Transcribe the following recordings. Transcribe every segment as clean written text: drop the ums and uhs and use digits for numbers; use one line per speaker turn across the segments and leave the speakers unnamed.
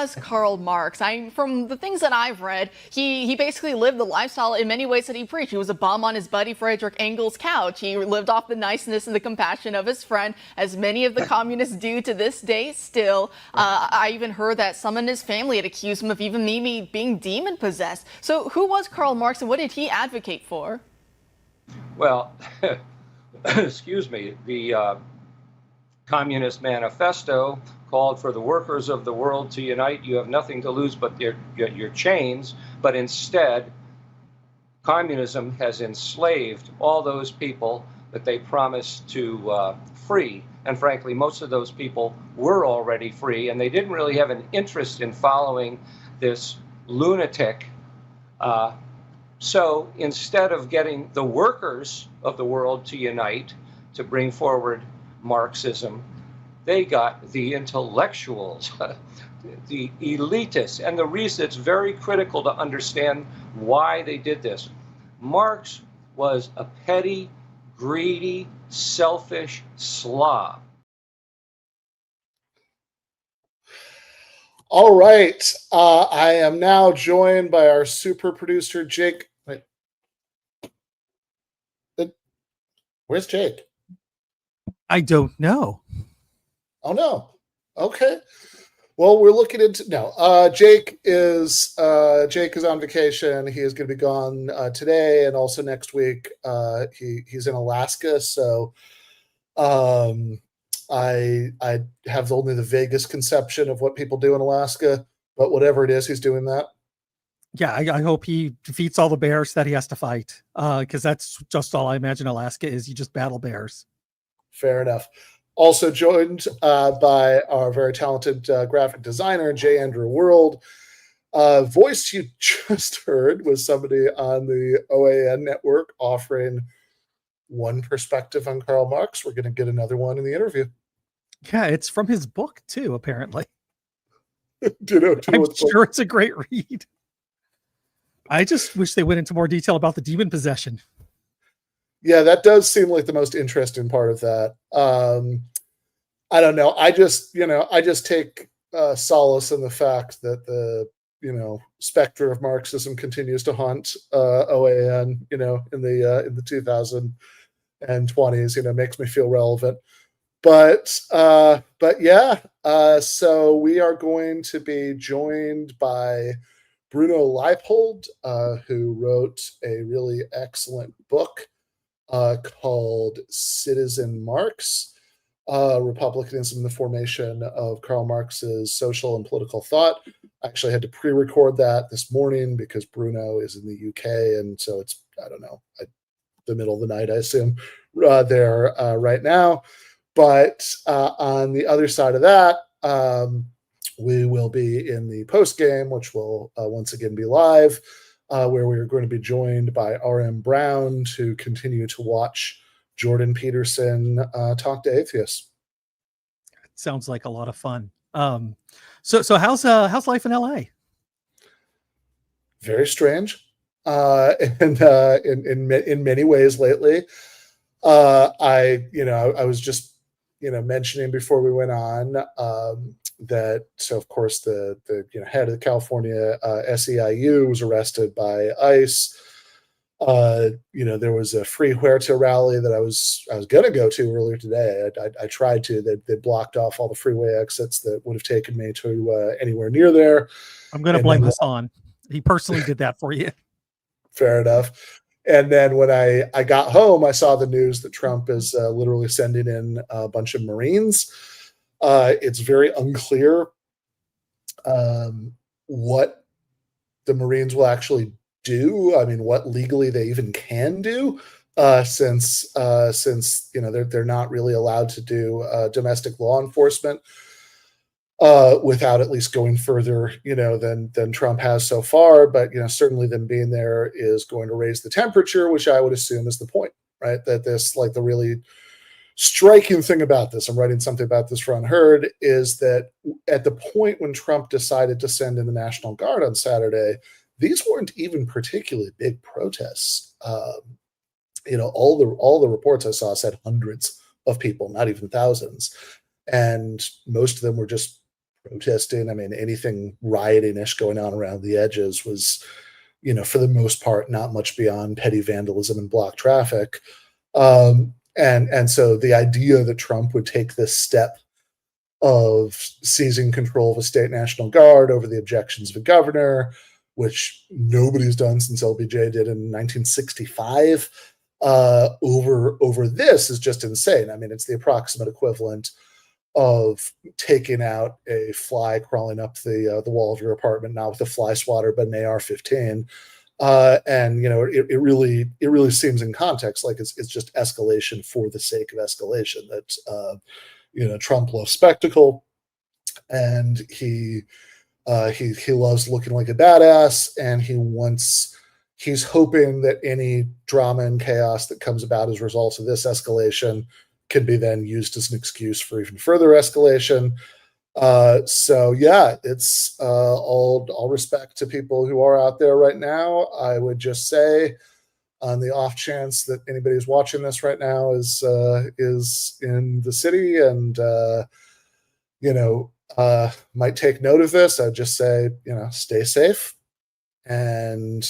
was Karl Marx? From the things that I've read, he basically lived the lifestyle in many ways that he preached. He was a bum on his buddy Friedrich Engels' couch. He lived off the niceness and the compassion of his friend, as many of the communists do to this day still. I even heard that some in his family had accused him of even maybe being demon-possessed. So who was Karl Marx and what did he advocate for?
Well, excuse me, the Communist Manifesto called for the workers of the world to unite. You have nothing to lose but your chains. But instead, communism has enslaved all those people that they promised to free. And frankly, most of those people were already free, and they didn't really have an interest in following this lunatic. So instead of getting the workers of the world to unite to bring forward Marxism, they got the intellectuals, the elitists. And the reason it's very critical to understand why they did this. Marx was a petty, greedy, selfish slob.
All right. I am now joined by our super producer, Jake. Wait. Where's Jake?
I don't know.
Oh, no. Okay. Well, we're looking into Jake is on vacation. He is going to be gone today and also next week. He's in Alaska, so I have only the vaguest conception of what people do in Alaska, but whatever it is, he's doing that.
Yeah, I hope he defeats all the bears that he has to fight, because that's just all I imagine Alaska is. You just battle bears.
Fair enough. Also joined by our very talented graphic designer, J. Andrew World. Voice you just heard was somebody on the OAN network offering one perspective on Karl Marx. We're going to get another one in the interview.
Yeah, it's from his book, too, apparently.
I'm sure
it's a great read. I just wish they went into more detail about the demon possession.
Yeah, that does seem like the most interesting part of that. I don't know. I just take solace in the fact that the, specter of Marxism continues to haunt OAN, in the 2020s, makes me feel relevant. But yeah, so we are going to be joined by Bruno Leipold, who wrote a really excellent book called Citizen Marx, Republicanism, the Formation of Karl Marx's Social and Political Thought. I actually had to pre-record that this morning because Bruno is in the UK, and so it's, I don't know, the middle of the night, I assume, there right now. But on the other side of that, we will be in the postgame, which will once again be live, where we are going to be joined by R.M. Brown to continue to watch Jordan Peterson talk to atheists.
Sounds like a lot of fun. So how's life in LA?
Very strange, and in many ways lately. I was just mentioning before we went on that, so of course the head of the California SEIU was arrested by ICE. There was a Free Huerta rally that I was going to go to earlier today. I tried to. They blocked off all the freeway exits that would have taken me to anywhere near there.
I'm going to blame Hassan. He personally did that for you.
Fair enough. And then when I got home, I saw the news that Trump is literally sending in a bunch of Marines. It's very unclear what the Marines will actually do. I mean, what legally they even can do, since they're not really allowed to do domestic law enforcement without at least going further, than Trump has so far. But certainly them being there is going to raise the temperature, which I would assume is the point, right? That this, like, the really striking thing about this, I'm writing something about this for Unheard, is that at the point when Trump decided to send in the National Guard on Saturday, these weren't even particularly big protests. All the reports I saw said hundreds of people, not even thousands, and most of them were just protesting. I mean, anything rioting-ish going on around the edges was, for the most part, not much beyond petty vandalism and block traffic. And so the idea that Trump would take this step of seizing control of a state National Guard over the objections of a governor, which nobody's done since LBJ did in 1965, over this is just insane. I mean, it's the approximate equivalent of taking out a fly crawling up the wall of your apartment, not with a fly swatter, but an AR-15. And it really seems in context like it's just escalation for the sake of escalation. That Trump loves spectacle, and he loves looking like a badass, and he's hoping that any drama and chaos that comes about as a result of this escalation can be then used as an excuse for even further escalation. So yeah, it's all respect to people who are out there right now. I would just say, on the off chance that anybody who's watching this right now is in the city and might take note of this, I'd just say, stay safe and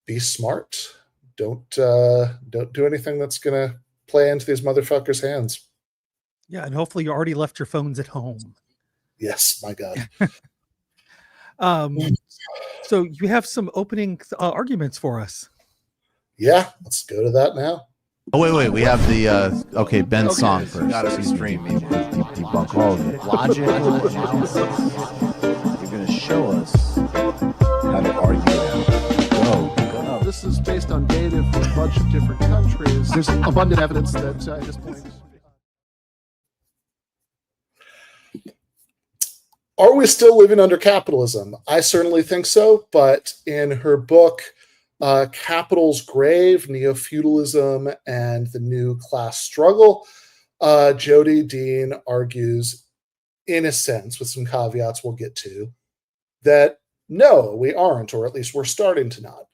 be smart. Don't do anything that's gonna play into these motherfuckers' hands.
Yeah, and hopefully you already left your phones at home.
Yes, my God.
So you have some opening arguments for us.
Yeah, let's go to that now.
Oh, wait. We have the, Ben's song first.
Got to be streaming.
Logical analysis.
You're going to show us how to argue that. Go.
This is based on data from a bunch of different countries. There's abundant evidence that at this point.
Are we still living under capitalism? I certainly think so, but in her book, Capital's Grave, Neofeudalism and the New Class Struggle, Jodi Dean argues, in a sense, with some caveats we'll get to, that no, we aren't, or at least we're starting to not.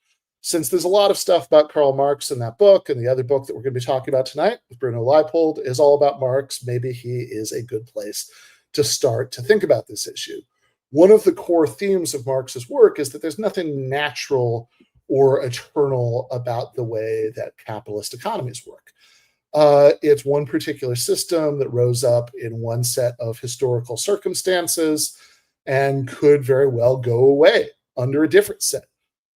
Since there's a lot of stuff about Karl Marx in that book, and the other book that we're going to be talking about tonight with Bruno Leipold is all about Marx, maybe he is a good place to start to think about this issue. One of the core themes of Marx's work is that there's nothing natural or eternal about the way that capitalist economies work. It's one particular system that rose up in one set of historical circumstances and could very well go away under a different set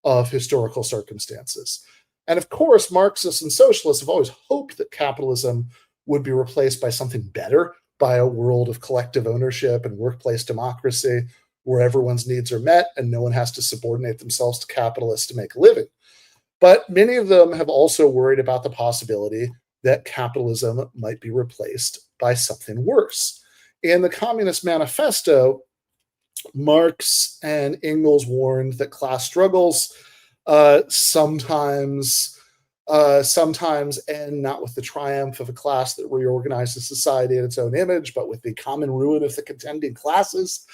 of historical circumstances. And of course, Marxists and socialists have always hoped that capitalism would be replaced by something better, by a world of collective ownership and workplace democracy where everyone's needs are met and no one has to subordinate themselves to capitalists to make a living. But many of them have also worried about the possibility that capitalism might be replaced by something worse. In the Communist Manifesto, Marx and Engels warned that class struggles sometimes end not with the triumph of a class that reorganizes society in its own image, but with the common ruin of the contending classes.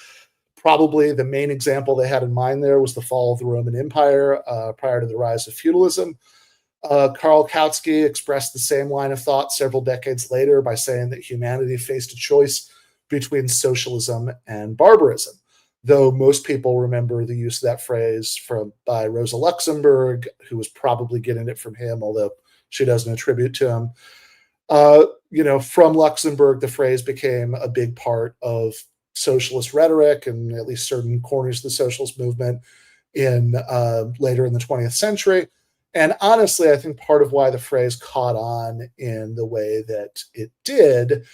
Probably the main example they had in mind there was the fall of the Roman Empire prior to the rise of feudalism. Karl Kautsky expressed the same line of thought several decades later by saying that humanity faced a choice between socialism and barbarism, though most people remember the use of that phrase by Rosa Luxemburg, who was probably getting it from him, although she doesn't attribute to him. From Luxemburg, the phrase became a big part of socialist rhetoric and at least certain corners of the socialist movement later in the 20th century. And honestly, I think part of why the phrase caught on in the way that it did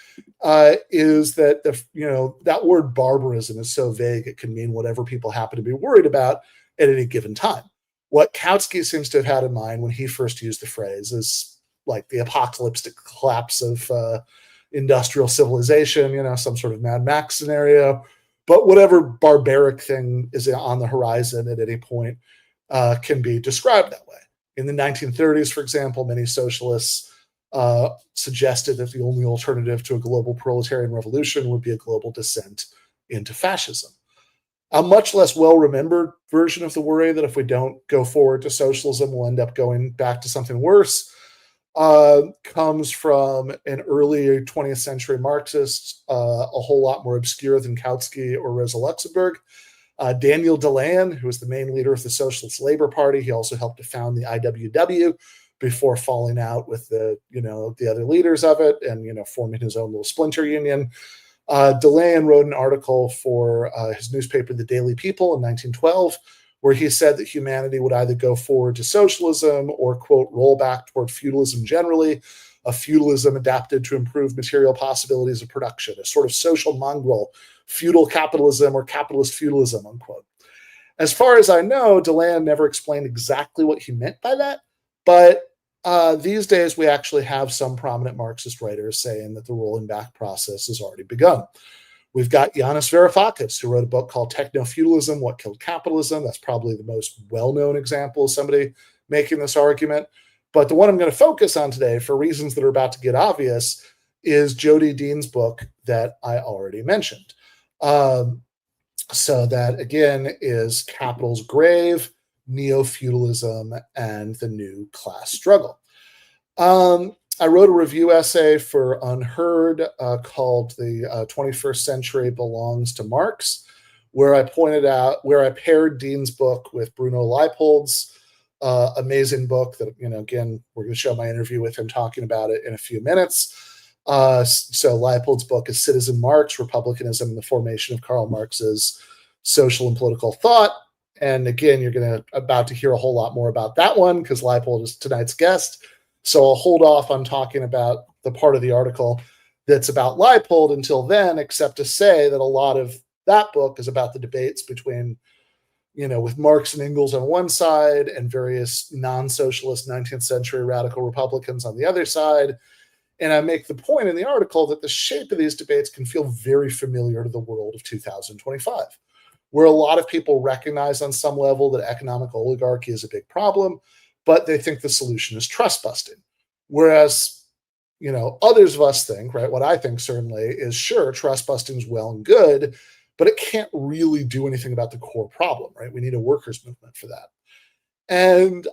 is that that word barbarism is so vague it can mean whatever people happen to be worried about at any given time. What Kautsky seems to have had in mind when he first used the phrase is like the apocalyptic collapse of industrial civilization, some sort of Mad Max scenario. But whatever barbaric thing is on the horizon at any point can be described that way. In the 1930s, for example, many socialists suggested that the only alternative to a global proletarian revolution would be a global descent into fascism. A much less well-remembered version of the worry that if we don't go forward to socialism, we'll end up going back to something worse comes from an early 20th century Marxist, a whole lot more obscure than Kautsky or Rosa Luxemburg. Daniel Delan, who was the main leader of the Socialist Labor Party. He also helped to found the IWW before falling out with the other leaders of it and, forming his own little splinter union. Delan wrote an article for his newspaper, The Daily People, in 1912, where he said that humanity would either go forward to socialism or, quote, roll back toward feudalism generally, a feudalism adapted to improve material possibilities of production, a sort of social mongrel, feudal capitalism or capitalist feudalism, unquote. As far as I know, Delan never explained exactly what he meant by that, but these days we actually have some prominent Marxist writers saying that the rolling back process has already begun. We've got Yanis Varoufakis, who wrote a book called Techno-Feudalism, What Killed Capitalism. That's probably the most well-known example of somebody making this argument. But the one I'm going to focus on today, for reasons that are about to get obvious, is Jodi Dean's book that I already mentioned. So that, again, is Capital's Grave, Neo-Feudalism, and the New Class Struggle. I wrote a review essay for Unheard called The 21st Century Belongs to Marx, where I paired Dean's book with Bruno Leipold's amazing book that, again, we're going to show my interview with him talking about it in a few minutes. So Leipold's book is Citizen Marx, Republicanism and the Formation of Karl Marx's Social and Political Thought. And again, you're about to hear a whole lot more about that one because Leipold is tonight's guest. So I'll hold off on talking about the part of the article that's about Leipold until then, except to say that a lot of that book is about the debates between, with Marx and Engels on one side and various non-socialist 19th century radical Republicans on the other side. And I make the point in the article that the shape of these debates can feel very familiar to the world of 2025, where a lot of people recognize on some level that economic oligarchy is a big problem, but they think the solution is trust busting. Whereas, others of us think, right, what I think certainly is, sure, trust busting is well and good, but it can't really do anything about the core problem, right? We need a workers' movement for that. And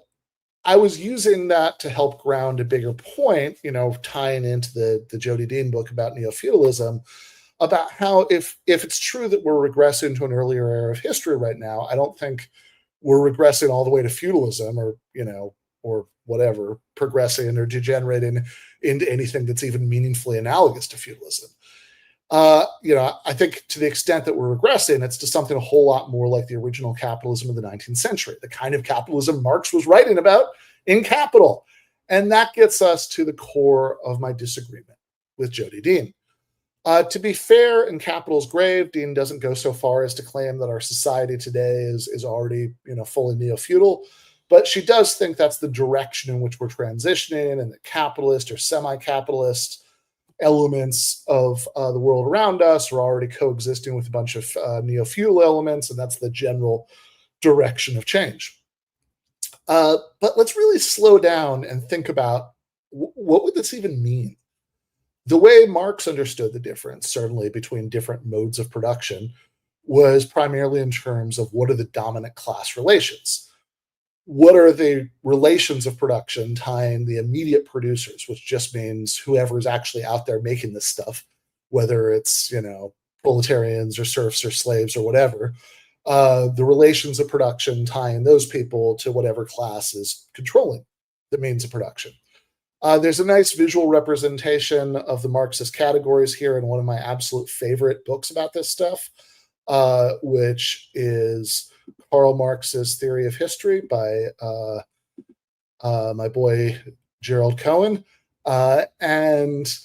I was using that to help ground a bigger point, tying into the Jodi Dean book about neo-feudalism, about how if it's true that we're regressing to an earlier era of history right now, I don't think we're regressing all the way to feudalism or whatever, progressing or degenerating into anything that's even meaningfully analogous to feudalism. I think to the extent that we're regressing, it's to something a whole lot more like the original capitalism of the 19th century, the kind of capitalism Marx was writing about in Capital. And that gets us to the core of my disagreement with Jodi Dean. To be fair, in Capital's Grave, Dean doesn't go so far as to claim that our society today is already, fully neo-feudal, but she does think that's the direction in which we're transitioning, and that capitalist or semi-capitalist elements of the world around us are already coexisting with a bunch of neo-feudal elements, and that's the general direction of change. But let's really slow down and think about what would this even mean? The way Marx understood the difference, certainly between different modes of production, was primarily in terms of what are the dominant class relations. What are the relations of production tying the immediate producers, which just means whoever is actually out there making this stuff, whether it's, proletarians or serfs or slaves or whatever, the relations of production tying those people to whatever class is controlling the means of production. There's a nice visual representation of the Marxist categories here in one of my absolute favorite books about this stuff, which is Karl Marx's Theory of History by my boy Gerald Cohen. And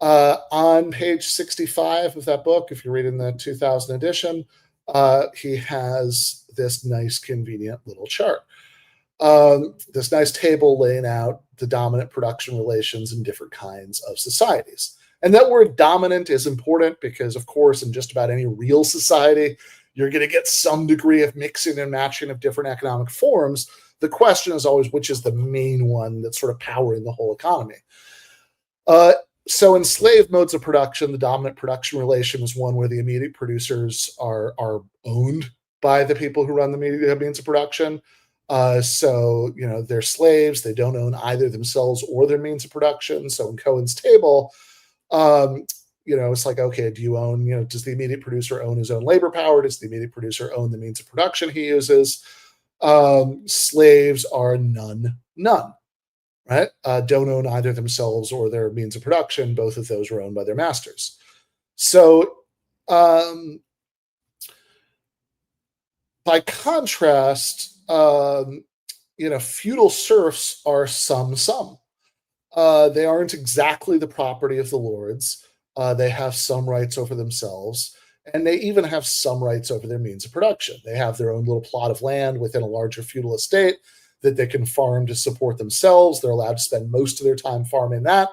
on page 65 of that book, if you're reading the 2000 edition, he has this nice, convenient little chart. This nice table laying out the dominant production relations in different kinds of societies. And that word dominant is important because, of course, in just about any real society, you're going to get some degree of mixing and matching of different economic forms. The question is always which is the main one that's sort of powering the whole economy. So in slave modes of production, the dominant production relation is one where the immediate producers are owned by the people who run the means of production. So, they're slaves. They don't own either themselves or their means of production. So in Cohen's table, it's like, okay, do you own, does the immediate producer own his own labor power? Does the immediate producer own the means of production he uses? Slaves are none, right? Don't own either themselves or their means of production. Both of those are owned by their masters. So, by contrast, feudal serfs are some. They aren't exactly the property of the lords. They have some rights over themselves, and they even have some rights over their means of production. They have their own little plot of land within a larger feudal estate that they can farm to support themselves. They're allowed to spend most of their time farming that,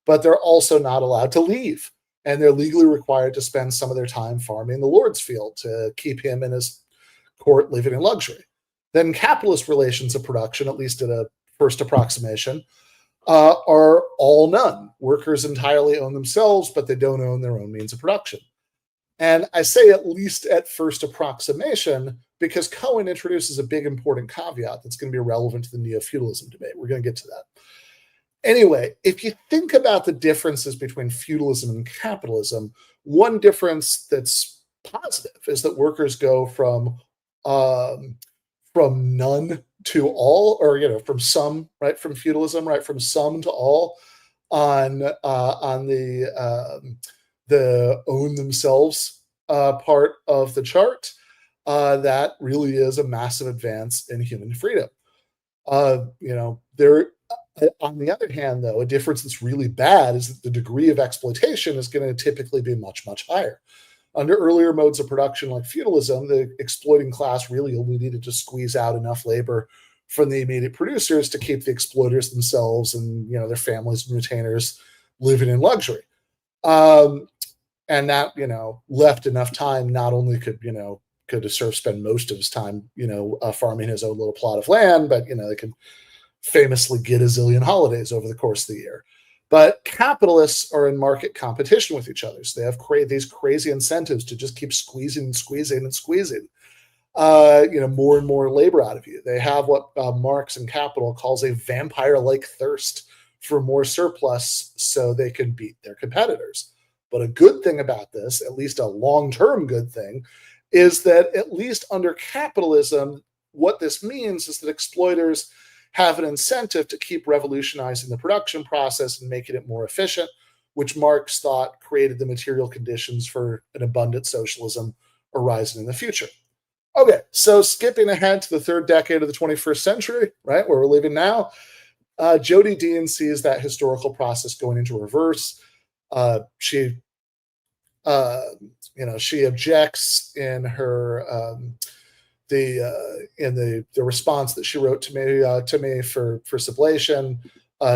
but they're also not allowed to leave. And they're legally required to spend some of their time farming the lord's field to keep him and his court living in luxury. Then capitalist relations of production, at least at a first approximation, are all none. Workers entirely own themselves, but they don't own their own means of production. And I say at least at first approximation because Cohen introduces a big important caveat that's going to be relevant to the neofeudalism debate. We're going to get to that. Anyway, if you think about the differences between feudalism and capitalism, one difference that's positive is that workers go from none to all, or from some, right, from feudalism, right, from some to all on the own themselves part of the chart. That really is a massive advance in human freedom. There. On the other hand, though, a difference that's really bad is that the degree of exploitation is going to typically be much, much higher. Under earlier modes of production like feudalism, the exploiting class really only needed to squeeze out enough labor from the immediate producers to keep the exploiters themselves and their families and retainers living in luxury. And that left enough time. Not only could a serf spend most of his time farming his own little plot of land, but they could famously get a zillion holidays over the course of the year. But capitalists are in market competition with each other. So they have these crazy incentives to just keep squeezing more and more labor out of you. They have what Marx in Capital calls a vampire-like thirst for more surplus so they can beat their competitors. But a good thing about this, at least a long-term good thing, is that at least under capitalism, what this means is that exploiters have an incentive to keep revolutionizing the production process and making it more efficient, which Marx thought created the material conditions for an abundant socialism arising in the future. Okay, so skipping ahead to the third decade of the 21st century, right, where we're living now, Jodi Dean sees that historical process going into reverse. She objects in her the response that she wrote to me for sublation.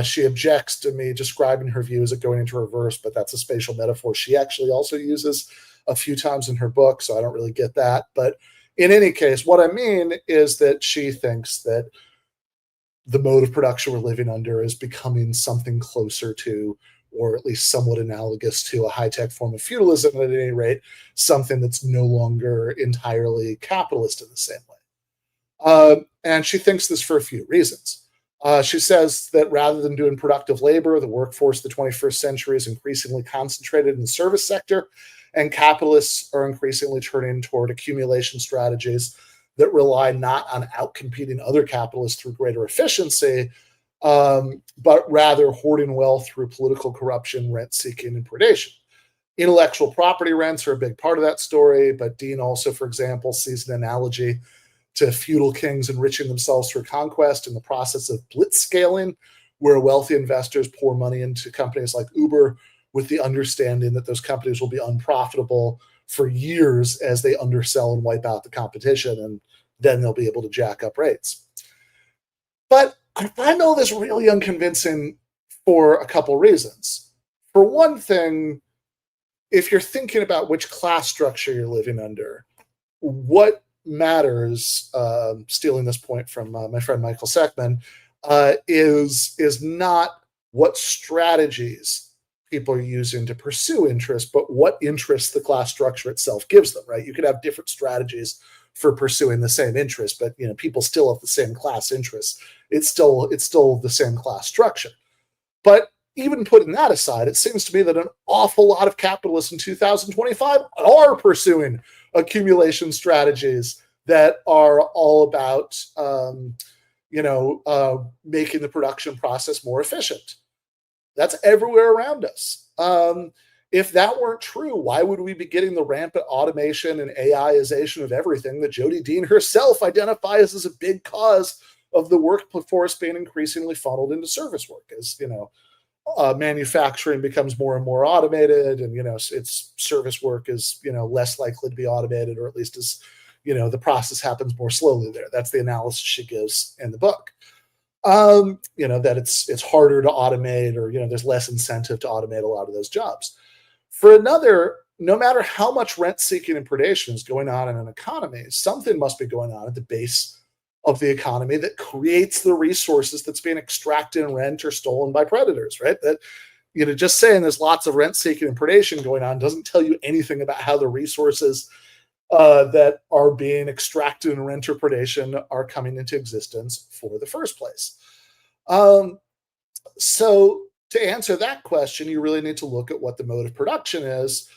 She objects to me describing her view as it going into reverse, but that's a spatial metaphor she actually also uses a few times in her book, so I don't really get that. But in any case, what I mean is that she thinks that the mode of production we're living under is becoming something closer to, or at least somewhat analogous to, a high-tech form of feudalism, at any rate, something that's no longer entirely capitalist in the same way. And she thinks this for a few reasons. She says that rather than doing productive labor, the workforce of the 21st century is increasingly concentrated in the service sector, and capitalists are increasingly turning toward accumulation strategies that rely not on outcompeting other capitalists through greater efficiency, but rather hoarding wealth through political corruption, rent-seeking, and predation. Intellectual property rents are a big part of that story, but Dean also, for example, sees an analogy to feudal kings enriching themselves through conquest in the process of blitzscaling, where wealthy investors pour money into companies like Uber with the understanding that those companies will be unprofitable for years as they undersell and wipe out the competition, and then they'll be able to jack up rates. But I find all this really unconvincing for a couple reasons. For one thing, if you're thinking about which class structure you're living under, what matters, stealing this point from my friend Michael Seckman, is not what strategies people are using to pursue interest, but what interest the class structure itself gives them, right? You could have different strategies for pursuing the same interest, but people still have the same class interests. It's still the same class structure. But even putting that aside, it seems to me that an awful lot of capitalists in 2025 are pursuing accumulation strategies that are all about making the production process more efficient. That's everywhere around us. If that weren't true, why would we be getting the rampant automation and AIization of everything that Jodi Dean herself identifies as a big cause of the workforce being increasingly funneled into service work? As manufacturing becomes more and more automated, and its service work is less likely to be automated, or at least as the process happens more slowly there. That's the analysis she gives in the book. That it's harder to automate, or there's less incentive to automate a lot of those jobs. For another, no matter how much rent seeking and predation is going on in an economy, something must be going on at the base of the economy that creates the resources that's being extracted in rent or stolen by predators, right? That just saying there's lots of rent seeking and predation going on doesn't tell you anything about how the resources that are being extracted in rent or predation are coming into existence for the first place. So to answer that question, you really need to look at what the mode of production is,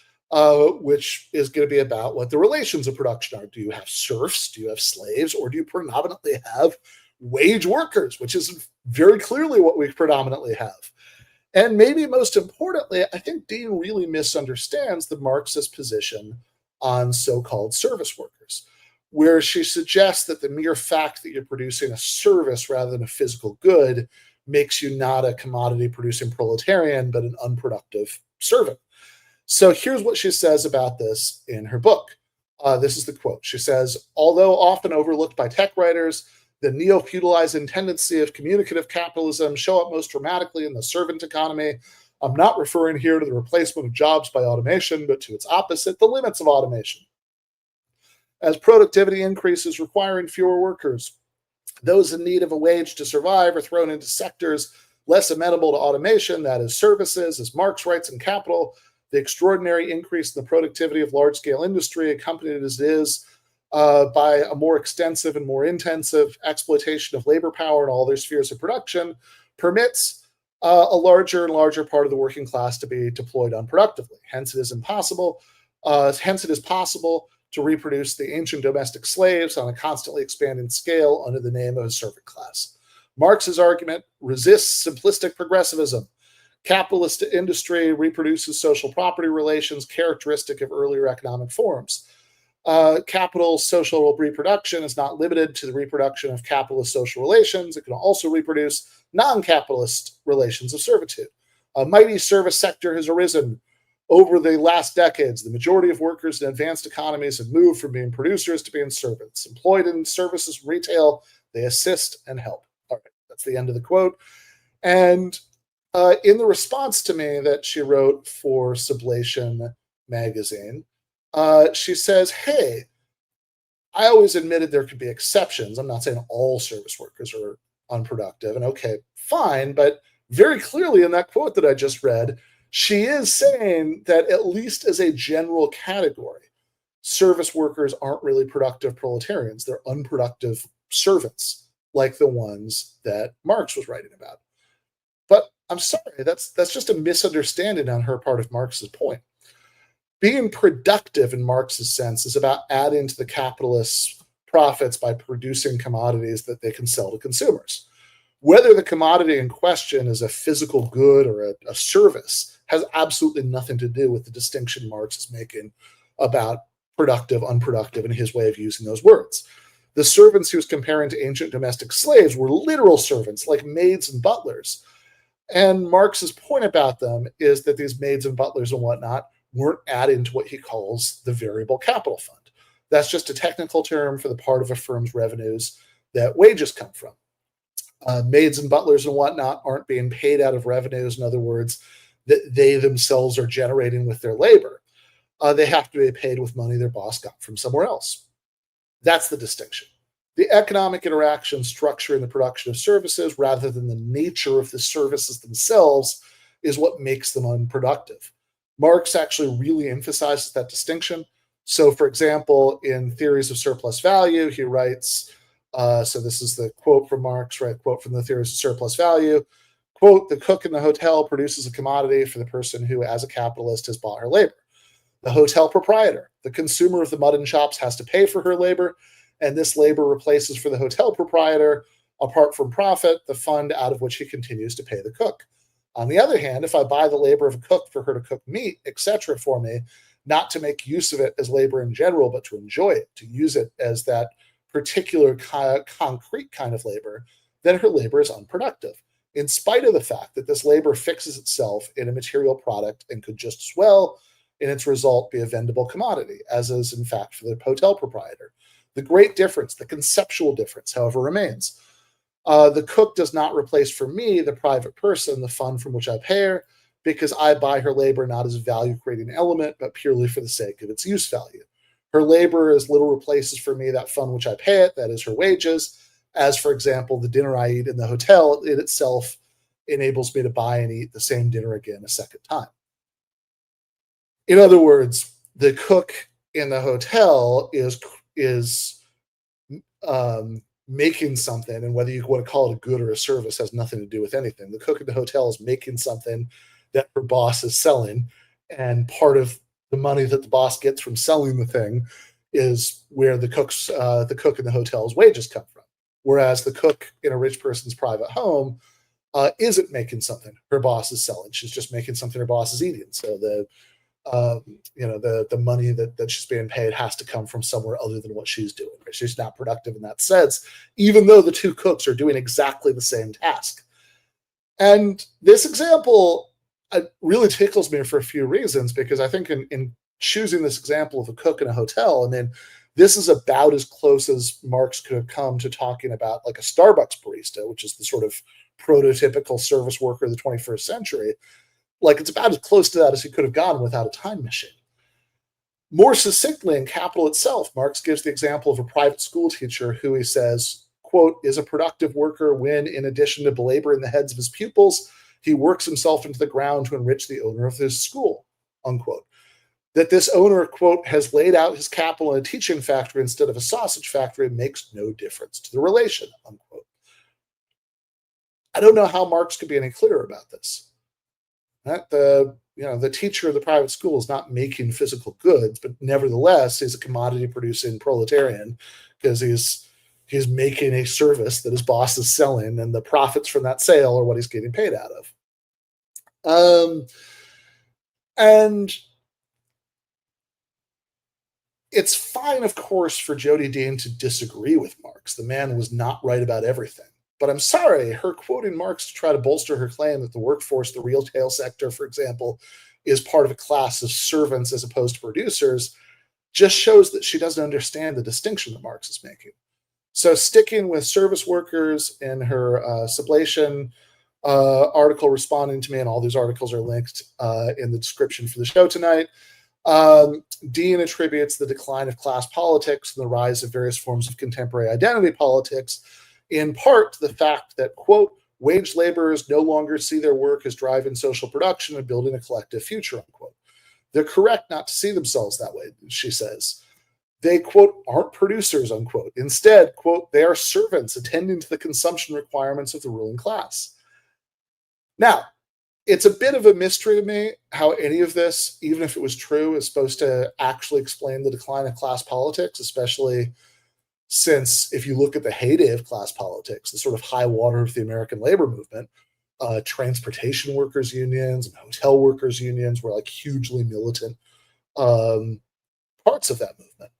which is going to be about what the relations of production are. Do you have serfs? Do you have slaves? Or do you predominantly have wage workers, which is very clearly what we predominantly have? And maybe most importantly, I think Dean really misunderstands the Marxist position on so-called service workers, where she suggests that the mere fact that you're producing a service rather than a physical good makes you not a commodity-producing proletarian, but an unproductive servant. So here's what she says about this in her book. This is the quote. She says, although often overlooked by tech writers, the neo-feudalizing tendency of communicative capitalism show up most dramatically in the servant economy. I'm not referring here to the replacement of jobs by automation, but to its opposite, the limits of automation. As productivity increases requiring fewer workers, those in need of a wage to survive are thrown into sectors less amenable to automation, that is services. As Marx writes in Capital, the extraordinary increase in the productivity of large-scale industry, accompanied as it is by a more extensive and more intensive exploitation of labor power in all their spheres of production, permits a larger and larger part of the working class to be deployed unproductively. Hence, it is possible to reproduce the ancient domestic slaves on a constantly expanding scale under the name of a servant class. Marx's argument resists simplistic progressivism. Capitalist industry reproduces social property relations characteristic of earlier economic forms. Capital social reproduction is not limited to the reproduction of capitalist social relations. It can also reproduce non-capitalist relations of servitude. A mighty service sector has arisen over the last decades. The majority of workers in advanced economies have moved from being producers to being servants. Employed in services and retail, they assist and help. All right, that's the end of the quote. And in the response to me that she wrote for Sublation magazine, she says, hey, I always admitted there could be exceptions. I'm not saying all service workers are unproductive. And okay, fine. But very clearly in that quote that I just read, she is saying that at least as a general category, service workers aren't really productive proletarians. They're unproductive servants, like the ones that Marx was writing about. But I'm sorry, that's just a misunderstanding on her part of Marx's point. Being productive in Marx's sense is about adding to the capitalists' profits by producing commodities that they can sell to consumers. Whether the commodity in question is a physical good or a service has absolutely nothing to do with the distinction Marx is making about productive, unproductive, and his way of using those words. The servants he was comparing to ancient domestic slaves were literal servants like maids and butlers. And Marx's point about them is that these maids and butlers and whatnot weren't adding to what he calls the variable capital fund. That's just a technical term for the part of a firm's revenues that wages come from. Maids and butlers and whatnot aren't being paid out of revenues. In other words, that they themselves are generating with their labor. They have to be paid with money their boss got from somewhere else. That's the distinction. The economic interaction structure in the production of services, rather than the nature of the services themselves, is what makes them unproductive. Marx actually really emphasizes that distinction. So, for example, in Theories of Surplus Value, he writes, so this is the quote from Marx, right? Quote from the Theories of Surplus Value. Quote, the cook in the hotel produces a commodity for the person who, as a capitalist, has bought her labor. The hotel proprietor, the consumer of the mutton chops, has to pay for her labor, and this labor replaces for the hotel proprietor, apart from profit, the fund out of which he continues to pay the cook. On the other hand, if I buy the labor of a cook for her to cook meat, etc., for me, not to make use of it as labor in general, but to enjoy it, to use it as that particular concrete kind of labor, then her labor is unproductive, in spite of the fact that this labor fixes itself in a material product and could just as well, in its result, be a vendable commodity, as is in fact for the hotel proprietor. The great difference, the conceptual difference, however, remains. The cook does not replace for me, the private person, the fund from which I pay her, because I buy her labor not as a value-creating element, but purely for the sake of its use value. Her labor as little replaces for me that fund which I pay it, that is her wages, as, for example, the dinner I eat in the hotel, it itself enables me to buy and eat the same dinner again a second time. In other words, the cook in the hotel is making something, and whether you want to call it a good or a service has nothing to do with anything. The cook at the hotel is making something that her boss is selling, and part of the money that the boss gets from selling the thing is where the cook in the hotel's wages come from. Whereas the cook in a rich person's private home isn't making something her boss is selling. She's just making something her boss is eating. So the money that she's being paid has to come from somewhere other than what she's doing. Right? She's not productive in that sense, even though the two cooks are doing exactly the same task. And this example really tickles me for a few reasons, because I think in choosing this example of a cook in a hotel, I mean, this is about as close as Marx could have come to talking about like a Starbucks barista, which is the sort of prototypical service worker of the 21st century. Like, it's about as close to that as he could have gone without a time machine. More succinctly, in Capital itself, Marx gives the example of a private school teacher who, he says, quote, is a productive worker when, in addition to belaboring the heads of his pupils, he works himself into the ground to enrich the owner of his school, unquote. That this owner, quote, has laid out his capital in a teaching factory instead of a sausage factory makes no difference to the relation, unquote. I don't know how Marx could be any clearer about this. The teacher of the private school is not making physical goods, but nevertheless, he's a commodity-producing proletarian because he's making a service that his boss is selling, and the profits from that sale are what he's getting paid out of. And it's fine, of course, for Jodi Dean to disagree with Marx. The man was not right about everything. But I'm sorry, her quoting Marx to try to bolster her claim that the workforce, the retail sector, for example, is part of a class of servants as opposed to producers, just shows that she doesn't understand the distinction that Marx is making. So sticking with service workers in her Sublation article responding to me, and all these articles are linked in the description for the show tonight, Dean attributes the decline of class politics and the rise of various forms of contemporary identity politics in part to the fact that, quote, wage laborers no longer see their work as driving social production and building a collective future, unquote. They're correct not to see themselves that way, she says. They, quote, aren't producers, unquote. Instead, quote, they are servants attending to the consumption requirements of the ruling class. Now, it's a bit of a mystery to me how any of this, even if it was true, is supposed to actually explain the decline of class politics, especially since if you look at the heyday of class politics, the sort of high water of the American labor movement, transportation workers unions and hotel workers unions were like hugely militant parts of that movement.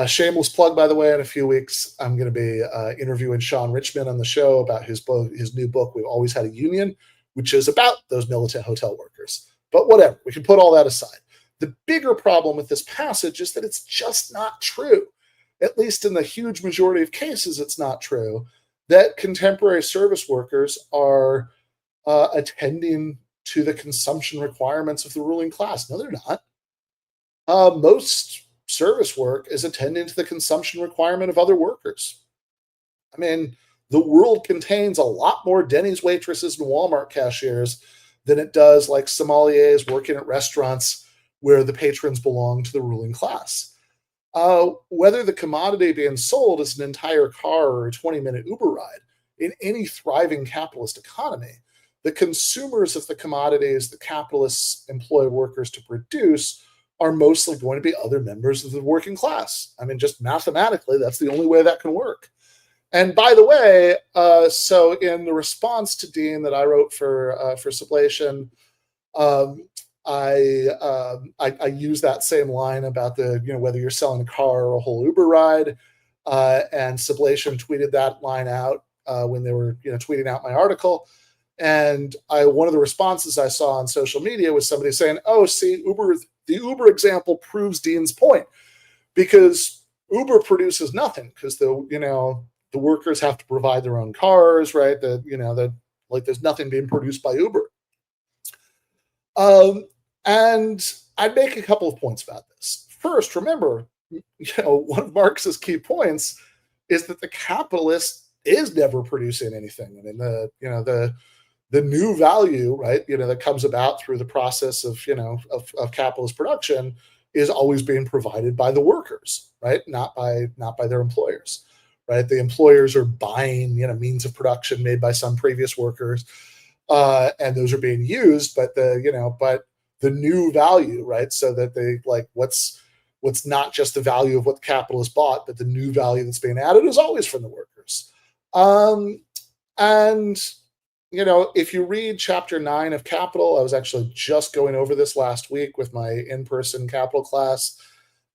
Shameless plug, by the way, in a few weeks, I'm going to be interviewing Sean Richman on the show about his new book, We've Always Had a Union, which is about those militant hotel workers. But whatever, we can put all that aside. The bigger problem with this passage is that it's just not true. At least in the huge majority of cases, it's not true that contemporary service workers are attending to the consumption requirements of the ruling class. No, they're not. Most service work is attending to the consumption requirement of other workers. I mean, the world contains a lot more Denny's waitresses and Walmart cashiers than it does like sommeliers working at restaurants where the patrons belong to the ruling class. Whether the commodity being sold is an entire car or a 20-minute Uber ride, in any thriving capitalist economy, the consumers of the commodities the capitalists employ workers to produce are mostly going to be other members of the working class. I mean, just mathematically, that's the only way that can work. And by the way, so in the response to Dean that I wrote for Sublation, I use that same line about the, whether you're selling a car or a whole Uber ride, and Sublation tweeted that line out when they were, tweeting out my article. And one of the responses I saw on social media was somebody saying, "Oh, see, the Uber example proves Dean's point, because Uber produces nothing because the workers have to provide their own cars, right? There's nothing being produced by Uber." And I'd make a couple of points about this. First, remember, one of Marx's key points is that the capitalist is never producing anything. I mean, the new value, right, that comes about through the process of capitalist production is always being provided by the workers, right? Not by their employers, right? The employers are buying, means of production made by some previous workers, and those are being used, but the new value, right? So that they what's not just the value of what the capitalist bought, but the new value that's being added is always from the workers. And if you read chapter 9 of Capital, I was actually just going over this last week with my in-person Capital class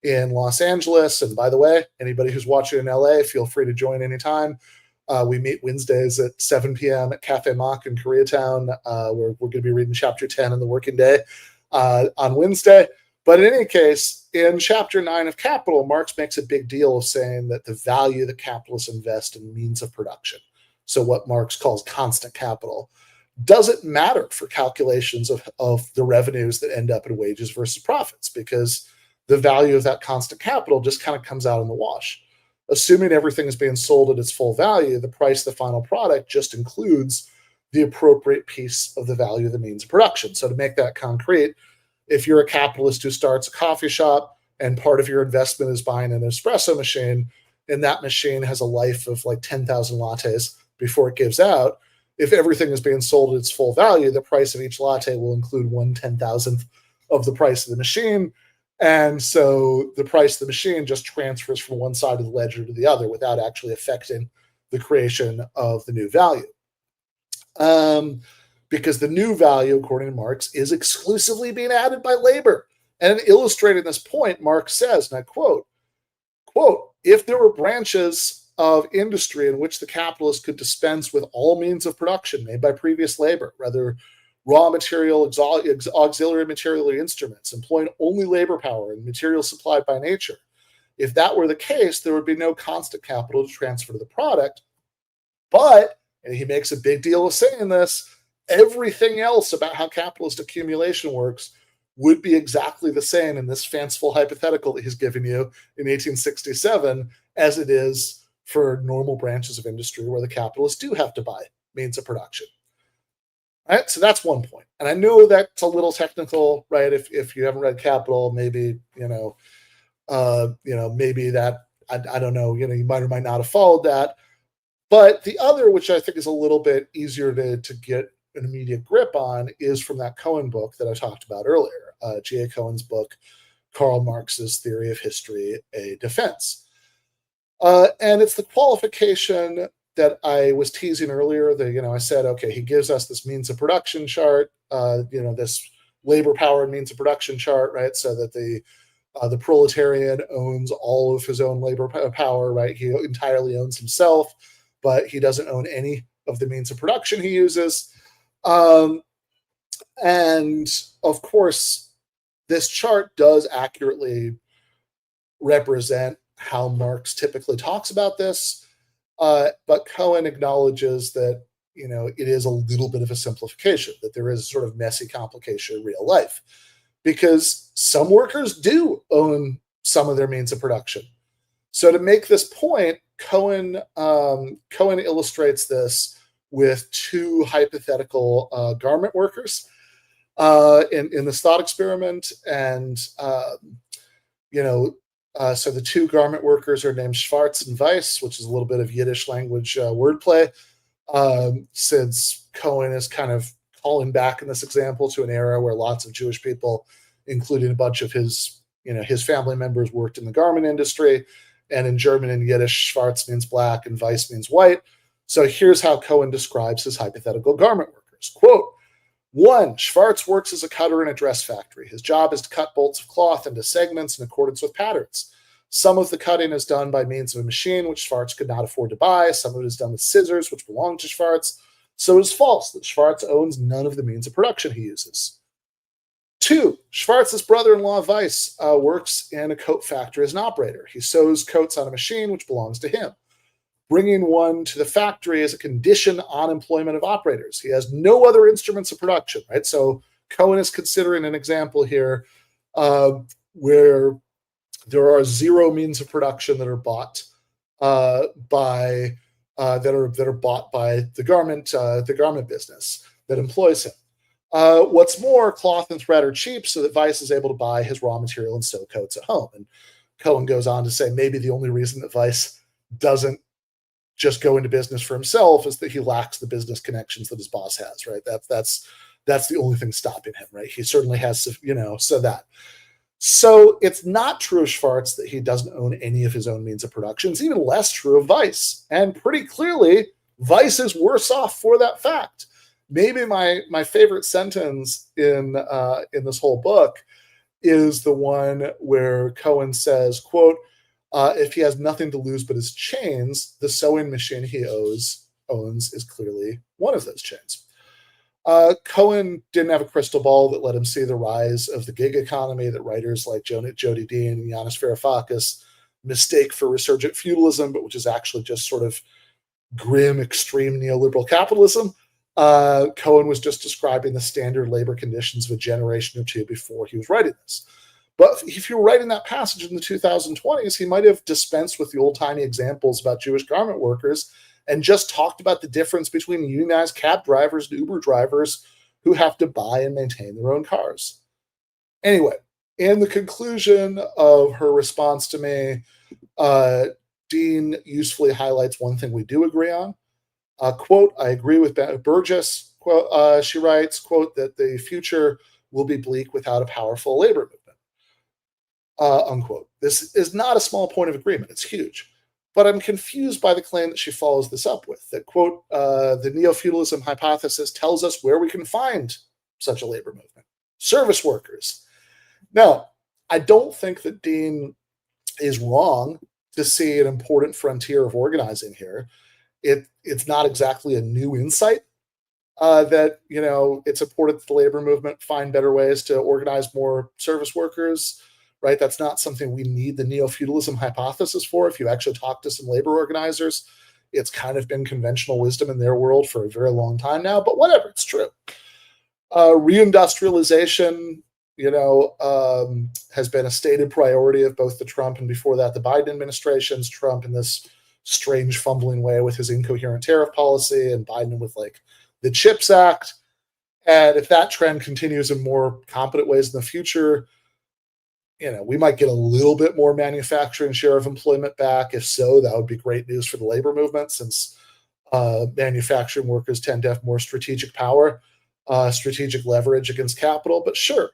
in Los Angeles. And by the way, anybody who's watching in LA, feel free to join anytime. We meet Wednesdays at 7 p.m. at Cafe Mock in Koreatown. We're going to be reading chapter 10 in the working day on Wednesday. But in any case, in chapter 9 of Capital, Marx makes a big deal of saying that the value that capitalists invest in means of production, so what Marx calls constant capital, doesn't matter for calculations of the revenues that end up in wages versus profits, because the value of that constant capital just kind of comes out in the wash. Assuming everything is being sold at its full value, the price of the final product just includes the appropriate piece of the value of the means of production. So to make that concrete, if you're a capitalist who starts a coffee shop and part of your investment is buying an espresso machine, and that machine has a life of 10,000 lattes before it gives out, if everything is being sold at its full value, the price of each latte will include 1/10,000th of the price of the machine. And so the price of the machine just transfers from one side of the ledger to the other without actually affecting the creation of the new value. Because the new value, according to Marx, is exclusively being added by labor. And in illustrating this point, Marx says, and I quote, "If there were branches of industry in which the capitalist could dispense with all means of production made by previous labor, whether raw material, auxiliary material, or instruments, employing only labor power and material supplied by nature, if that were the case, there would be no constant capital to transfer to the product. But," and he makes a big deal of saying this, "everything else about how capitalist accumulation works would be exactly the same in this fanciful hypothetical that he's given you in 1867 as it is for normal branches of industry where the capitalists do have to buy means of production." All right, so that's one point. And I know that's a little technical, right? If you haven't read Capital, maybe, maybe that, I don't know, you might or might not have followed that. But the other, which I think is a little bit easier to get an immediate grip on, is from that Cohen book that I talked about earlier, G.A. Cohen's book, Karl Marx's Theory of History, A Defense. And it's the qualification that I was teasing earlier. I said, okay, he gives us this means of production chart, this labor power and means of production chart, right? So that the proletarian owns all of his own labor power, right? He entirely owns himself, but he doesn't own any of the means of production he uses. And of course, this chart does accurately represent how Marx typically talks about this. But Cohen acknowledges that, it is a little bit of a simplification, that there is a sort of messy complication in real life, because some workers do own some of their means of production. So to make this point, Cohen illustrates this with two hypothetical garment workers. in this thought experiment. And, so the two garment workers are named Schwarz and Weiss, which is a little bit of Yiddish language wordplay, since Cohen is kind of calling back in this example to an era where lots of Jewish people, including a bunch of his family members, worked in the garment industry. And in German and Yiddish, Schwarz means black and Weiss means white. So here's how Cohen describes his hypothetical garment workers. Quote, 1, Schwarz works as a cutter in a dress factory. His job is to cut bolts of cloth into segments in accordance with patterns. Some of the cutting is done by means of a machine, which Schwarz could not afford to buy. Some of it is done with scissors, which belong to Schwarz. So it is false that Schwarz owns none of the means of production he uses. 2, Schwarz's brother-in-law, Weiss, works in a coat factory as an operator. He sews coats on a machine, which belongs to him. Bringing one to the factory is a condition on employment of operators. He has no other instruments of production, right? So Cohen is considering an example here where there are 0 means of production that are bought by the garment business that employs him. What's more, cloth and thread are cheap, so that Weiss is able to buy his raw material and sew coats at home. And Cohen goes on to say maybe the only reason that Weiss doesn't just go into business for himself is that he lacks the business connections that his boss has, right? That's the only thing stopping him, right? He certainly has to, So it's not true of Schwarz that he doesn't own any of his own means of production. It's even less true of Weiss. And pretty clearly, Weiss is worse off for that fact. Maybe my favorite sentence in this whole book is the one where Cohen says, quote, if he has nothing to lose but his chains, the sewing machine he owns is clearly one of those chains. Cohen didn't have a crystal ball that let him see the rise of the gig economy that writers like Jodi Dean and Yanis Varoufakis mistake for resurgent feudalism, but which is actually just sort of grim, extreme neoliberal capitalism. Cohen was just describing the standard labor conditions of a generation or two before he was writing this. But if you were writing that passage in the 2020s, he might have dispensed with the old-timey examples about Jewish garment workers and just talked about the difference between unionized cab drivers and Uber drivers who have to buy and maintain their own cars. Anyway, in the conclusion of her response to me, Dean usefully highlights one thing we do agree on. Quote, I agree with Ben Burgis, quote, she writes, quote, that the future will be bleak without a powerful labor movement. Unquote. This is not a small point of agreement. It's huge. But I'm confused by the claim that she follows this up with, that, quote, the neofeudalism hypothesis tells us where we can find such a labor movement. Service workers. Now, I don't think that Dean is wrong to see an important frontier of organizing here. It's not exactly a new insight that, it's important that the labor movement find better ways to organize more service workers, right? That's not something we need the neo-feudalism hypothesis for. If you actually talk to some labor organizers, it's kind of been conventional wisdom in their world for a very long time now, but whatever, it's true. Reindustrialization, has been a stated priority of both the Trump and before that, the Biden administrations. Trump in this strange fumbling way with his incoherent tariff policy, and Biden with the CHIPS Act. And if that trend continues in more competent ways in the future, we might get a little bit more manufacturing share of employment back. If so, that would be great news for the labor movement, since manufacturing workers tend to have more strategic power, strategic leverage against capital. But sure,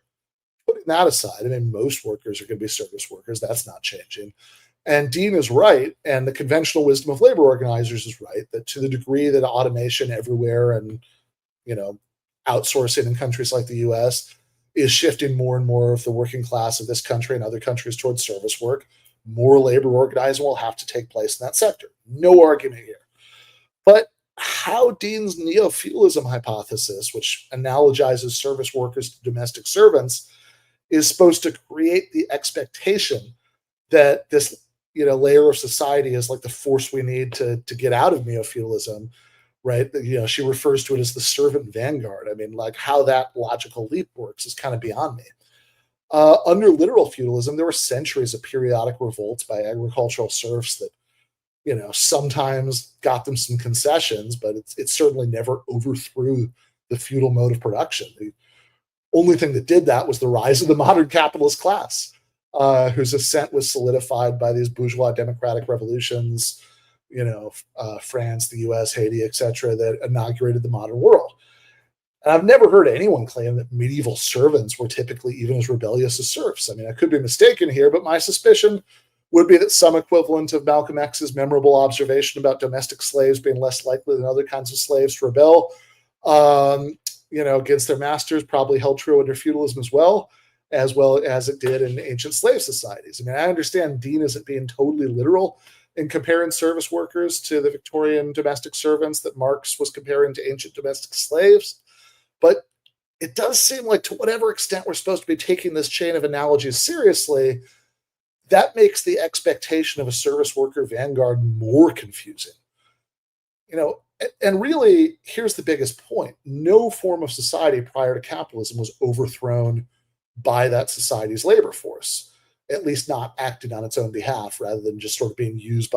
putting that aside, most workers are going to be service workers. That's not changing. And Dean is right, and the conventional wisdom of labor organizers is right, that to the degree that automation everywhere and, outsourcing in countries like the US is shifting more and more of the working class of this country and other countries towards service work, more labor organizing will have to take place in that sector. No argument here. But how Dean's neo-feudalism hypothesis, which analogizes service workers to domestic servants, is supposed to create the expectation that this layer of society is like the force we need to get out of neo-feudalism, right? She refers to it as the servant vanguard. How that logical leap works is kind of beyond me. Under literal feudalism, there were centuries of periodic revolts by agricultural serfs that, sometimes got them some concessions, but it certainly never overthrew the feudal mode of production. The only thing that did that was the rise of the modern capitalist class, whose ascent was solidified by these bourgeois democratic revolutions, France, the US, Haiti, etc., that inaugurated the modern world. And I've never heard anyone claim that medieval servants were typically even as rebellious as serfs. I mean, I could be mistaken here, but my suspicion would be that some equivalent of Malcolm X's memorable observation about domestic slaves being less likely than other kinds of slaves to rebel, against their masters probably held true under feudalism as well as it did in ancient slave societies. I mean, I understand Dean isn't being totally literal in comparing service workers to the Victorian domestic servants that Marx was comparing to ancient domestic slaves, but it does seem like, to whatever extent we're supposed to be taking this chain of analogies seriously, that makes the expectation of a service worker vanguard more confusing. And really, here's the biggest point. No form of society prior to capitalism was overthrown by that society's labor force, at least not acting on its own behalf, rather than just sort of being used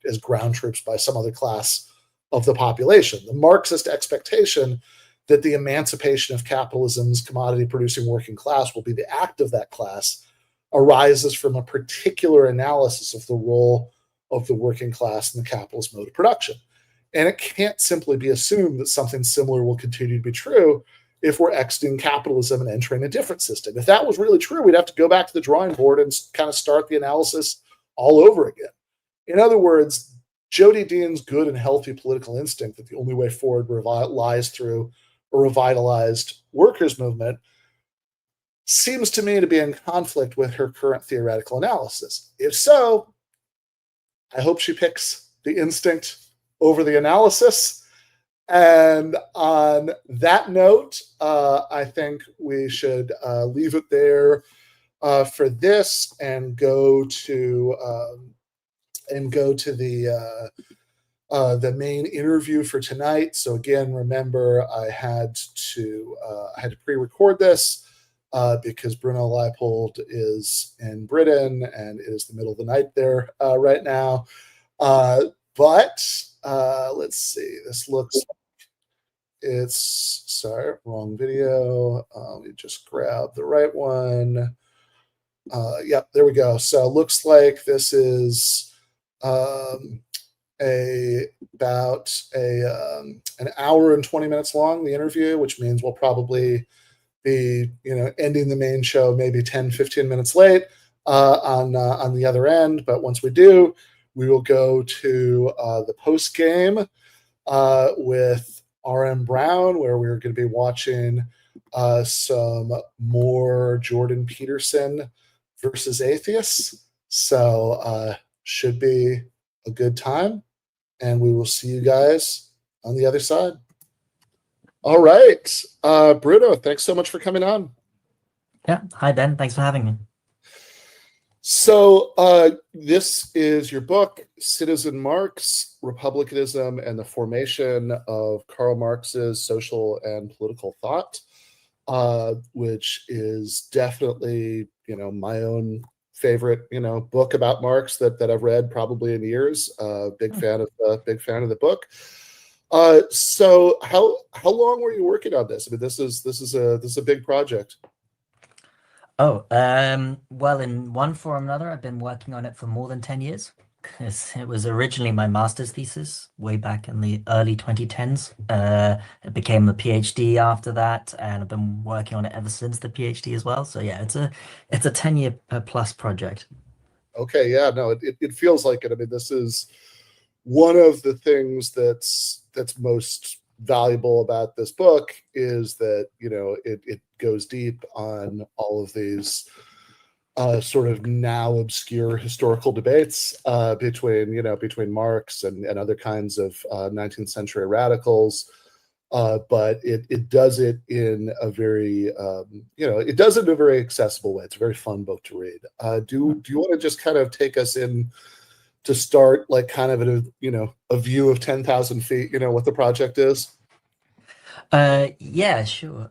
as ground troops by some other class of the population. The Marxist expectation that the emancipation of capitalism's commodity-producing working class will be the act of that class arises from a particular analysis of the role of the working class in the capitalist mode of production. And it can't simply be assumed that something similar will continue to be true if we're exiting capitalism and entering a different system. If that was really true, we'd have to go back to the drawing board and kind of start the analysis all over again. In other words, Jodi Dean's good and healthy political instinct that the only way forward lies through a revitalized workers' movement seems to me to be in conflict with her current theoretical analysis. If so, I hope she picks the instinct over the analysis. And on that note, I think we should leave it there for this and go to the main interview for tonight. So again, remember, I had to pre-record this because Bruno Leipold is in Britain and it is the middle of the night there right now. But let's see. This looks. Sorry, wrong video. Let me just grab the right one. Yep, there we go. So it looks like this is about an hour and 20 minutes long, the interview, which means we'll probably be ending the main show maybe 10-15 minutes late on the other end. But once we do, we will go to the post game with R.M. Brown, where we're going to be watching some more Jordan Peterson versus atheists. So should be a good time, and we will see you guys on the other side. All right. Bruno, thanks so much for coming on.
Yeah. Hi, Ben. Thanks for having me.
So this is your book, Citizen Marx, Republicanism and the Formation of Karl Marx's Social and Political Thought, which is definitely, my own favorite, book about Marx that I've read probably in years. Big fan of the book. So how long were you working on this? I mean, this is a big project.
Oh, well, in one form or another, I've been working on it for more than 10 years. It was originally my master's thesis way back in the early 2010s. It became a PhD after that, and I've been working on it ever since the PhD as well. So yeah, it's a 10-year plus project.
Okay, yeah, no, it feels like it. I mean, this is one of the things that's most valuable about this book is that it goes deep on all of these sort of now obscure historical debates between Marx and other kinds of 19th century radicals, but it does it in a very it does it in a very accessible way. It's a very fun book to read. Do you want to just kind of take us in to start, like, kind of at a view of 10,000 feet, what the project is?
Yeah, sure.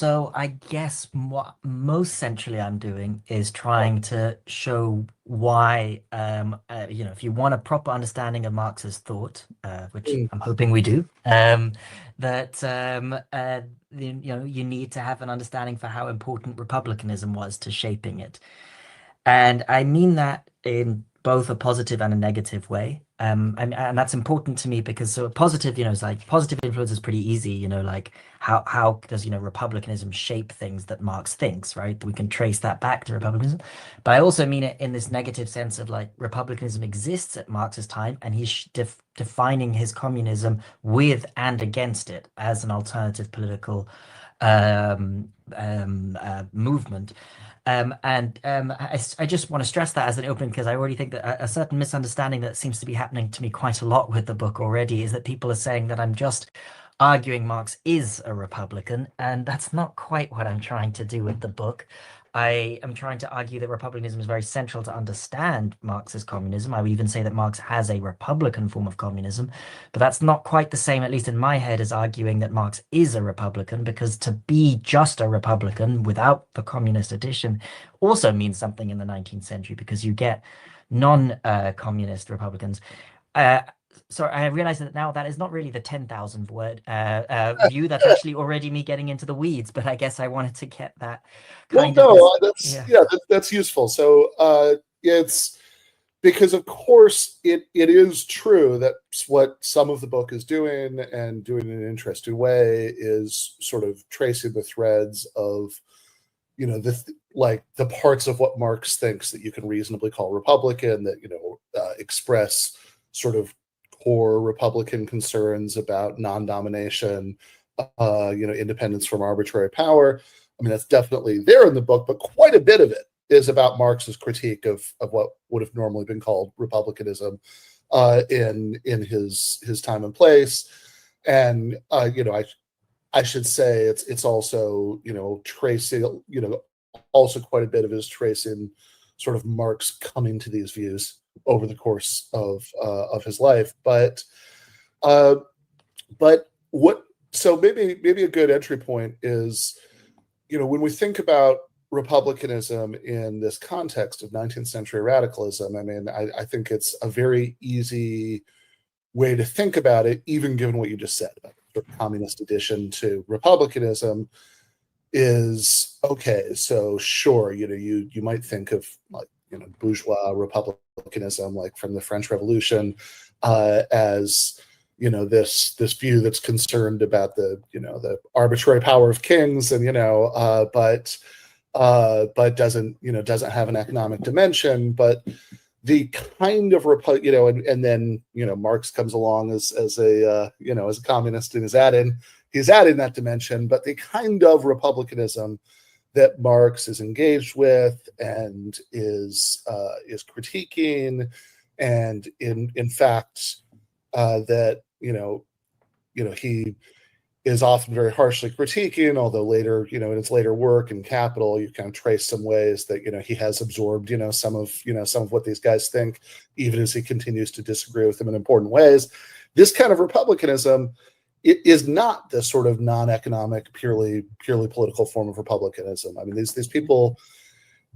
So I guess what most centrally I'm doing is trying to show why, if you want a proper understanding of Marx's thought, which I'm hoping we do, that you need to have an understanding for how important republicanism was to shaping it. And I mean that in both a positive and a negative way. And that's important to me because so a positive, is like positive influence is pretty easy, like how does, republicanism shape things that Marx thinks, right? We can trace that back to republicanism. But I also mean it in this negative sense of like republicanism exists at Marx's time and he's defining his communism with and against it as an alternative political movement. I just want to stress that as an opening because I already think that a certain misunderstanding that seems to be happening to me quite a lot with the book already is that people are saying that I'm just arguing Marx is a Republican, and that's not quite what I'm trying to do with the book. I am trying to argue that republicanism is very central to understand Marx's communism. I would even say that Marx has a Republican form of communism, but that's not quite the same, at least in my head, as arguing that Marx is a Republican, because to be just a Republican without the communist addition also means something in the 19th century, because you get non-communist Republicans. So I realize that now that is not really the 10,000 word view. That's actually already me getting into the weeds, but I guess I wanted to get that kind
that's useful. So it's because, of course, it is true that what some of the book is doing, and doing in an interesting way, is sort of tracing the threads of, the parts of what Marx thinks that you can reasonably call Republican, that, express sort of core Republican concerns about non-domination, independence from arbitrary power. I mean, that's definitely there in the book, but quite a bit of it is about Marx's critique of what would have normally been called republicanism in his time and place. And I should say it's also tracing also quite a bit of it is tracing sort of Marx coming to these views over the course of his life. But what? So maybe a good entry point is, when we think about republicanism in this context of 19th century radicalism, I mean, I think it's a very easy way to think about it, even given what you just said about the communist addition to republicanism. Is okay. So sure, you might think of like bourgeois republicanism, like from the French Revolution, as this view that's concerned about the arbitrary power of kings, and but doesn't have an economic dimension. But the kind of and then Marx comes along as a communist and he's adding that dimension. But the kind of republicanism that Marx is engaged with and is critiquing, and in fact that he is often very harshly critiquing, although later in his later work in Capital you kind of trace some ways that he has absorbed some of what these guys think, even as he continues to disagree with them in important ways. This kind of republicanism, it is not the sort of non-economic, purely political form of republicanism. I mean, these people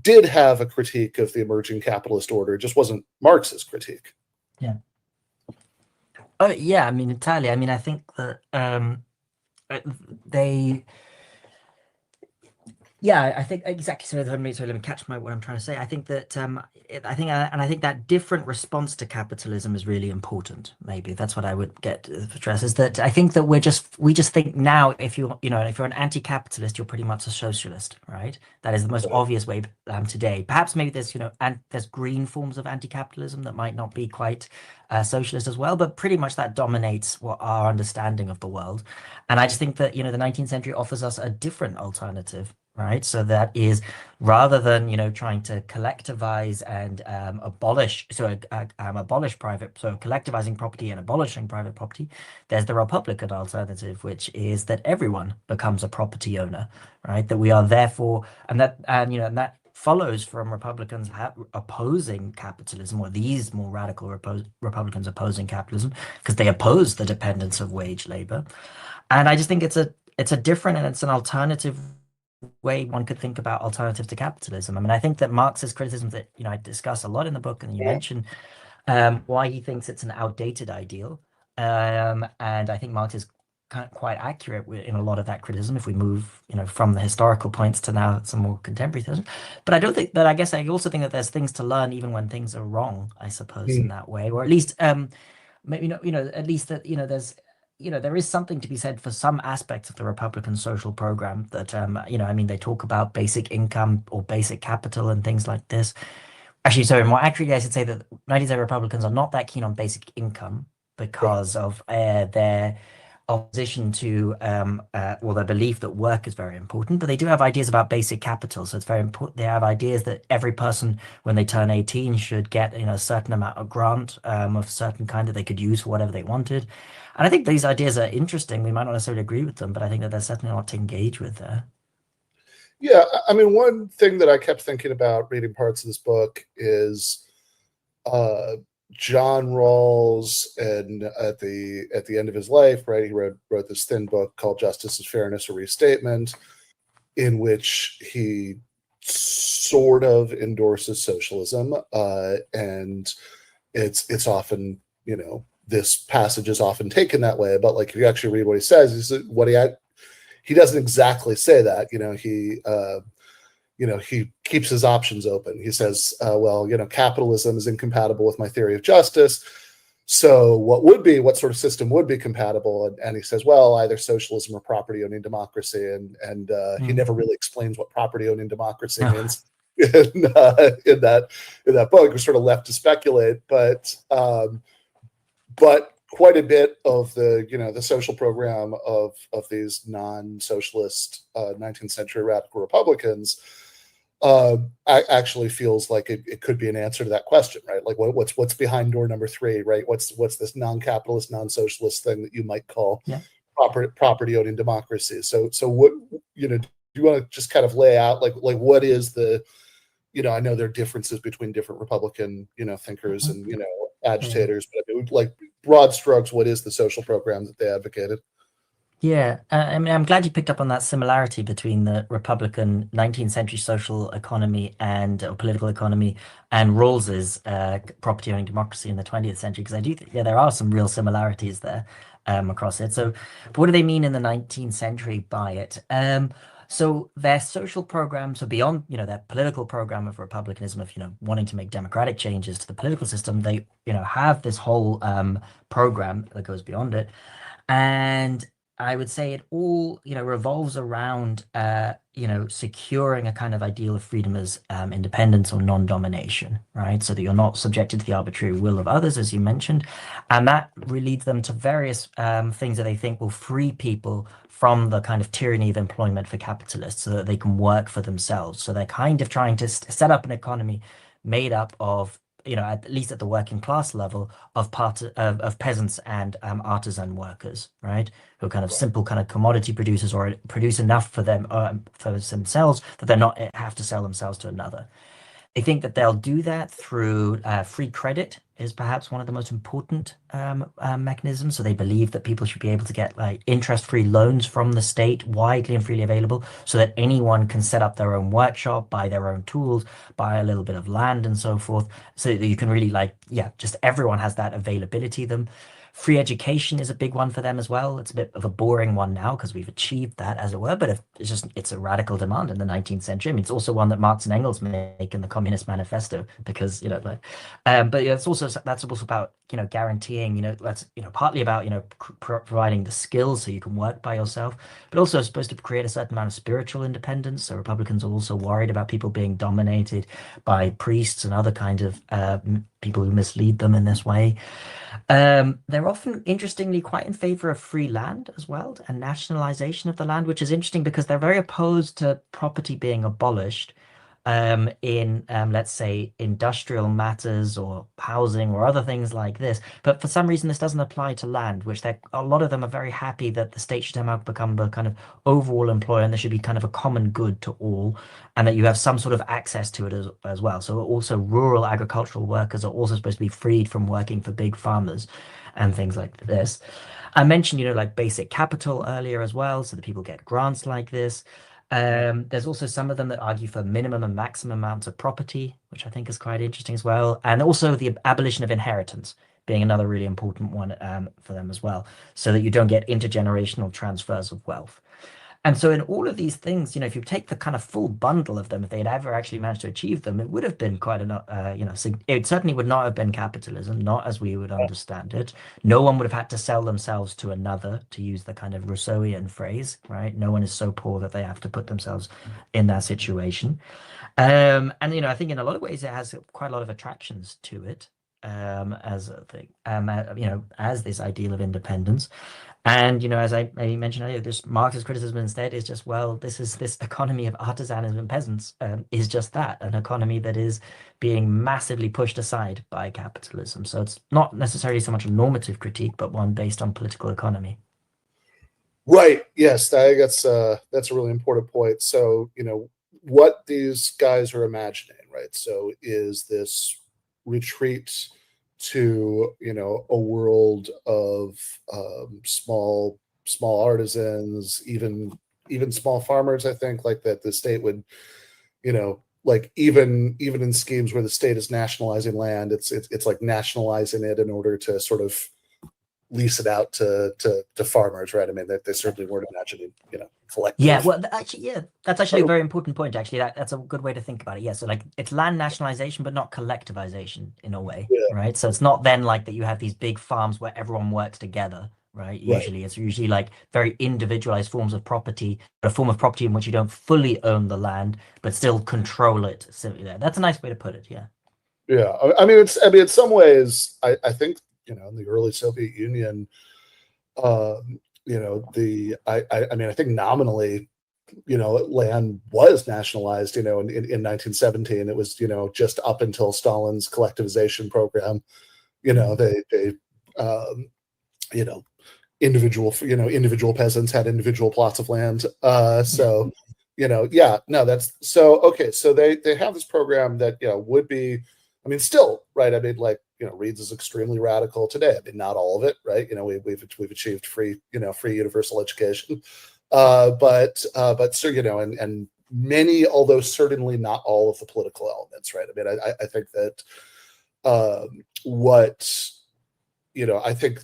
did have a critique of the emerging capitalist order. It just wasn't Marx's critique.
Yeah. Oh, yeah. I mean, entirely. I mean, I think that I think exactly. So let me catch what I'm trying to say. I think that I think that different response to capitalism is really important. Maybe that's what I would get stress, is that I think that we just think now, if you're an anti-capitalist, you're pretty much a socialist, right? That is the most obvious way today. Perhaps maybe there's green forms of anti-capitalism that might not be quite socialist as well, but pretty much that dominates what our understanding of the world. And I just think that the 19th century offers us a different alternative. Right, so that is, rather than trying to collectivize and abolish private, so collectivizing property and abolishing private property, there's the Republican alternative, which is that everyone becomes a property owner, right? That we are therefore, and that follows from Republicans opposing capitalism, or these more radical Republicans opposing capitalism, because they oppose the dependence of wage labor. And I just think it's it's a different and it's an alternative way one could think about alternative to capitalism. I mean, I think that Marx's criticisms that I discuss a lot in the book, and you mentioned why he thinks it's an outdated ideal, and I think Marx is quite accurate in a lot of that criticism if we move from the historical points to now some more contemporary things. But I don't think that, I guess I also think that there's things to learn even when things are wrong, I suppose, in that way, or at least maybe at least that there's there is something to be said for some aspects of the Republican social program that I mean, they talk about basic income or basic capital and things like this. Actually, sorry, more accurately, I should say that 90s Republicans are not that keen on basic income because of their opposition to their belief that work is very important, but they do have ideas about basic capital. So it's very important. They have ideas that every person, when they turn 18, should get a certain amount of grant of a certain kind that they could use for whatever they wanted. And I think these ideas are interesting. We might not necessarily agree with them, but I think that there's certainly a lot to engage with there.
Yeah, I mean, one thing that I kept thinking about reading parts of this book is John Rawls, and at the end of his life, right, he wrote this thin book called Justice is Fairness, a Restatement, in which he sort of endorses socialism, and it's often, this passage is often taken that way, but like if you actually read what he says, he doesn't exactly say that. He keeps his options open. He says, capitalism is incompatible with my theory of justice. So what sort of system would be compatible? And he says, well, either socialism or property owning democracy. And he never really explains what property owning democracy means in that book. We're sort of left to speculate, but quite a bit of the social program of these non-socialist 19th century radical Republicans actually feels like it could be an answer to that question, right? Like what's behind door number 3, right? What's this non-capitalist, non-socialist thing that you might call property owning democracy? So what do you want to just kind of lay out like what is the I know there are differences between different Republican thinkers and agitators, but I mean, like broad strokes, what is the social program that they advocated?
Yeah, I mean, I'm glad you picked up on that similarity between the Republican 19th century social economy or political economy and Rawls's property owning democracy in the 20th century, because I do think there are some real similarities there across it. So, but what do they mean in the 19th century by it? So their social programs are beyond, their political program of republicanism of, wanting to make democratic changes to the political system. They, have this whole program that goes beyond it. And I would say it all, revolves around, securing a kind of ideal of freedom as independence or non-domination, right? So that you're not subjected to the arbitrary will of others, as you mentioned. And that really leads them to various things that they think will free people from the kind of tyranny of employment for capitalists so that they can work for themselves. So they're kind of trying to set up an economy made up of, at least at the working class level, of peasants and artisan workers, right? Who are kind of simple kind of commodity producers or produce enough for them for themselves that they're not have to sell themselves to another. I think that they'll do that through free credit is perhaps one of the most important mechanisms. So they believe that people should be able to get like interest-free loans from the state, widely and freely available, so that anyone can set up their own workshop, buy their own tools, buy a little bit of land and so forth, so that you can really just everyone has that availability to them. Free education is a big one for them as well. It's a bit of a boring one now because we've achieved that, as it were, but it's a radical demand in the 19th century. I mean, it's also one that Marx and Engels make in the Communist Manifesto because, but that's also about, guaranteeing, that's, partly about, providing the skills so you can work by yourself, but also supposed to create a certain amount of spiritual independence. So Republicans are also worried about people being dominated by priests and other kinds of people who mislead them in this way. They're often, interestingly, quite in favor of free land as well, and nationalization of the land, which is interesting because they're very opposed to property being abolished in, let's say, industrial matters or housing or other things like this. But for some reason, this doesn't apply to land, which a lot of them are very happy that the state should somehow become the kind of overall employer, and there should be kind of a common good to all, and that you have some sort of access to it as well. So also rural agricultural workers are also supposed to be freed from working for big farmers. and things like this. I mentioned, like basic capital earlier as well, so that people get grants like this. There's also some of them that argue for minimum and maximum amounts of property, which I think is quite interesting as well. And also the abolition of inheritance being another really important one for them as well, so that you don't get intergenerational transfers of wealth. And so in all of these things, if you take the kind of full bundle of them, if they'd ever actually managed to achieve them, it would have been quite it certainly would not have been capitalism, not as we would understand it. No one would have had to sell themselves to another, to use the kind of Rousseauian phrase, right? No one is so poor that they have to put themselves in that situation. And, I think in a lot of ways, it has quite a lot of attractions to it. As a thing, as this ideal of independence. And, as I mentioned earlier, this Marxist criticism instead is just, well, this economy of artisanism and peasants is just that, an economy that is being massively pushed aside by capitalism. So it's not necessarily so much a normative critique, but one based on political economy.
Right. Yes, I think that's a really important point. So, what these guys are imagining, right? So is this retreat to a world of small artisans, even small farmers. I think like that the state would, like even in schemes where the state is nationalizing land, it's like nationalizing it in order to sort of lease it out to farmers, right? I mean, they certainly weren't imagining, collective.
Yeah, well, that's actually a very important point. Actually, that's a good way to think about it. Yeah, so like it's land nationalization, but not collectivization in a way, right? So it's not then like that you have these big farms where everyone works together, right? Usually, it's usually like very individualized forms of property, a form of property in which you don't fully own the land, but still control it. So that's a nice way to put it. Yeah.
Yeah, I mean, in some ways, I think in the early Soviet Union, I think nominally, land was nationalized, in 1917. It was, just up until Stalin's collectivization program, individual peasants had individual plots of land. So, that's so, okay. So they have this program that, would be, I mean, still, right. I mean, like, Reed's is extremely radical today. I mean, not all of it, right? We've achieved free universal education, but so, and many, although certainly not all of the political elements, right? I mean, I think that I think,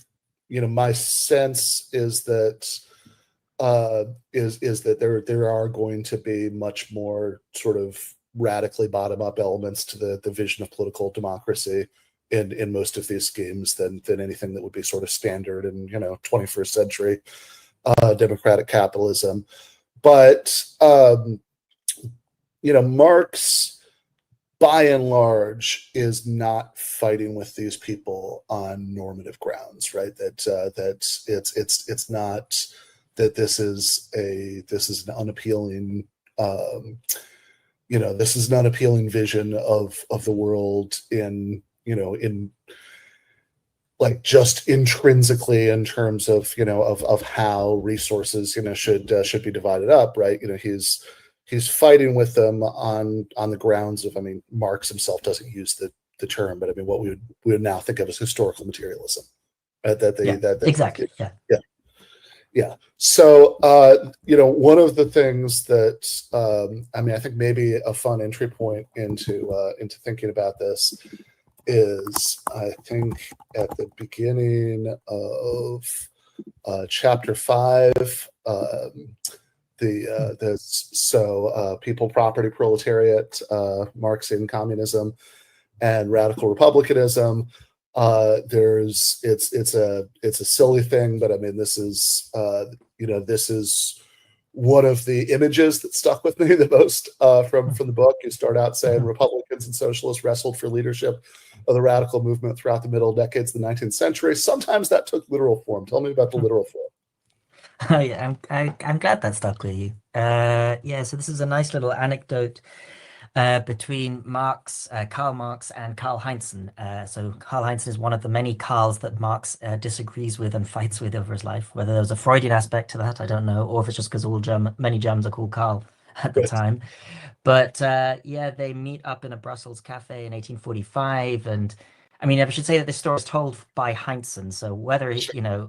my sense is that is that there are going to be much more sort of radically bottom-up elements to the vision of political democracy in most of these schemes than anything that would be sort of standard in 21st century democratic capitalism. But Marx, by and large, is not fighting with these people on normative grounds, right? That it's not that this is an unappealing this is an unappealing vision of the world in like just intrinsically in terms of of how resources should be divided up, right? He's fighting with them on the grounds of, I mean, Marx himself doesn't use the term, but I mean what we would now think of as historical materialism, right?
Exactly.
Yeah. So, one of the things that, I think maybe a fun entry point into thinking about this is, I think at the beginning of chapter 5, people, property, proletariat, Marxian communism, and radical republicanism. It's a silly thing, but I mean, this is one of the images that stuck with me the most from the book. You start out saying Republicans and socialists wrestled for leadership of the radical movement throughout the middle decades of the 19th century. Sometimes that took literal form. Tell me about the literal form.
Oh, yeah, I'm glad that stuck with you. So this is a nice little anecdote between Karl Marx and Karl Heinzen. So Karl Heinzen is one of the many Karls that Marx disagrees with and fights with over his life. Whether there was a Freudian aspect to that, I don't know, or if it's just because many Germans are called Karl at the time. But they meet up in a Brussels cafe in 1845, and I mean, I should say that this story is told by Heinzen, so whether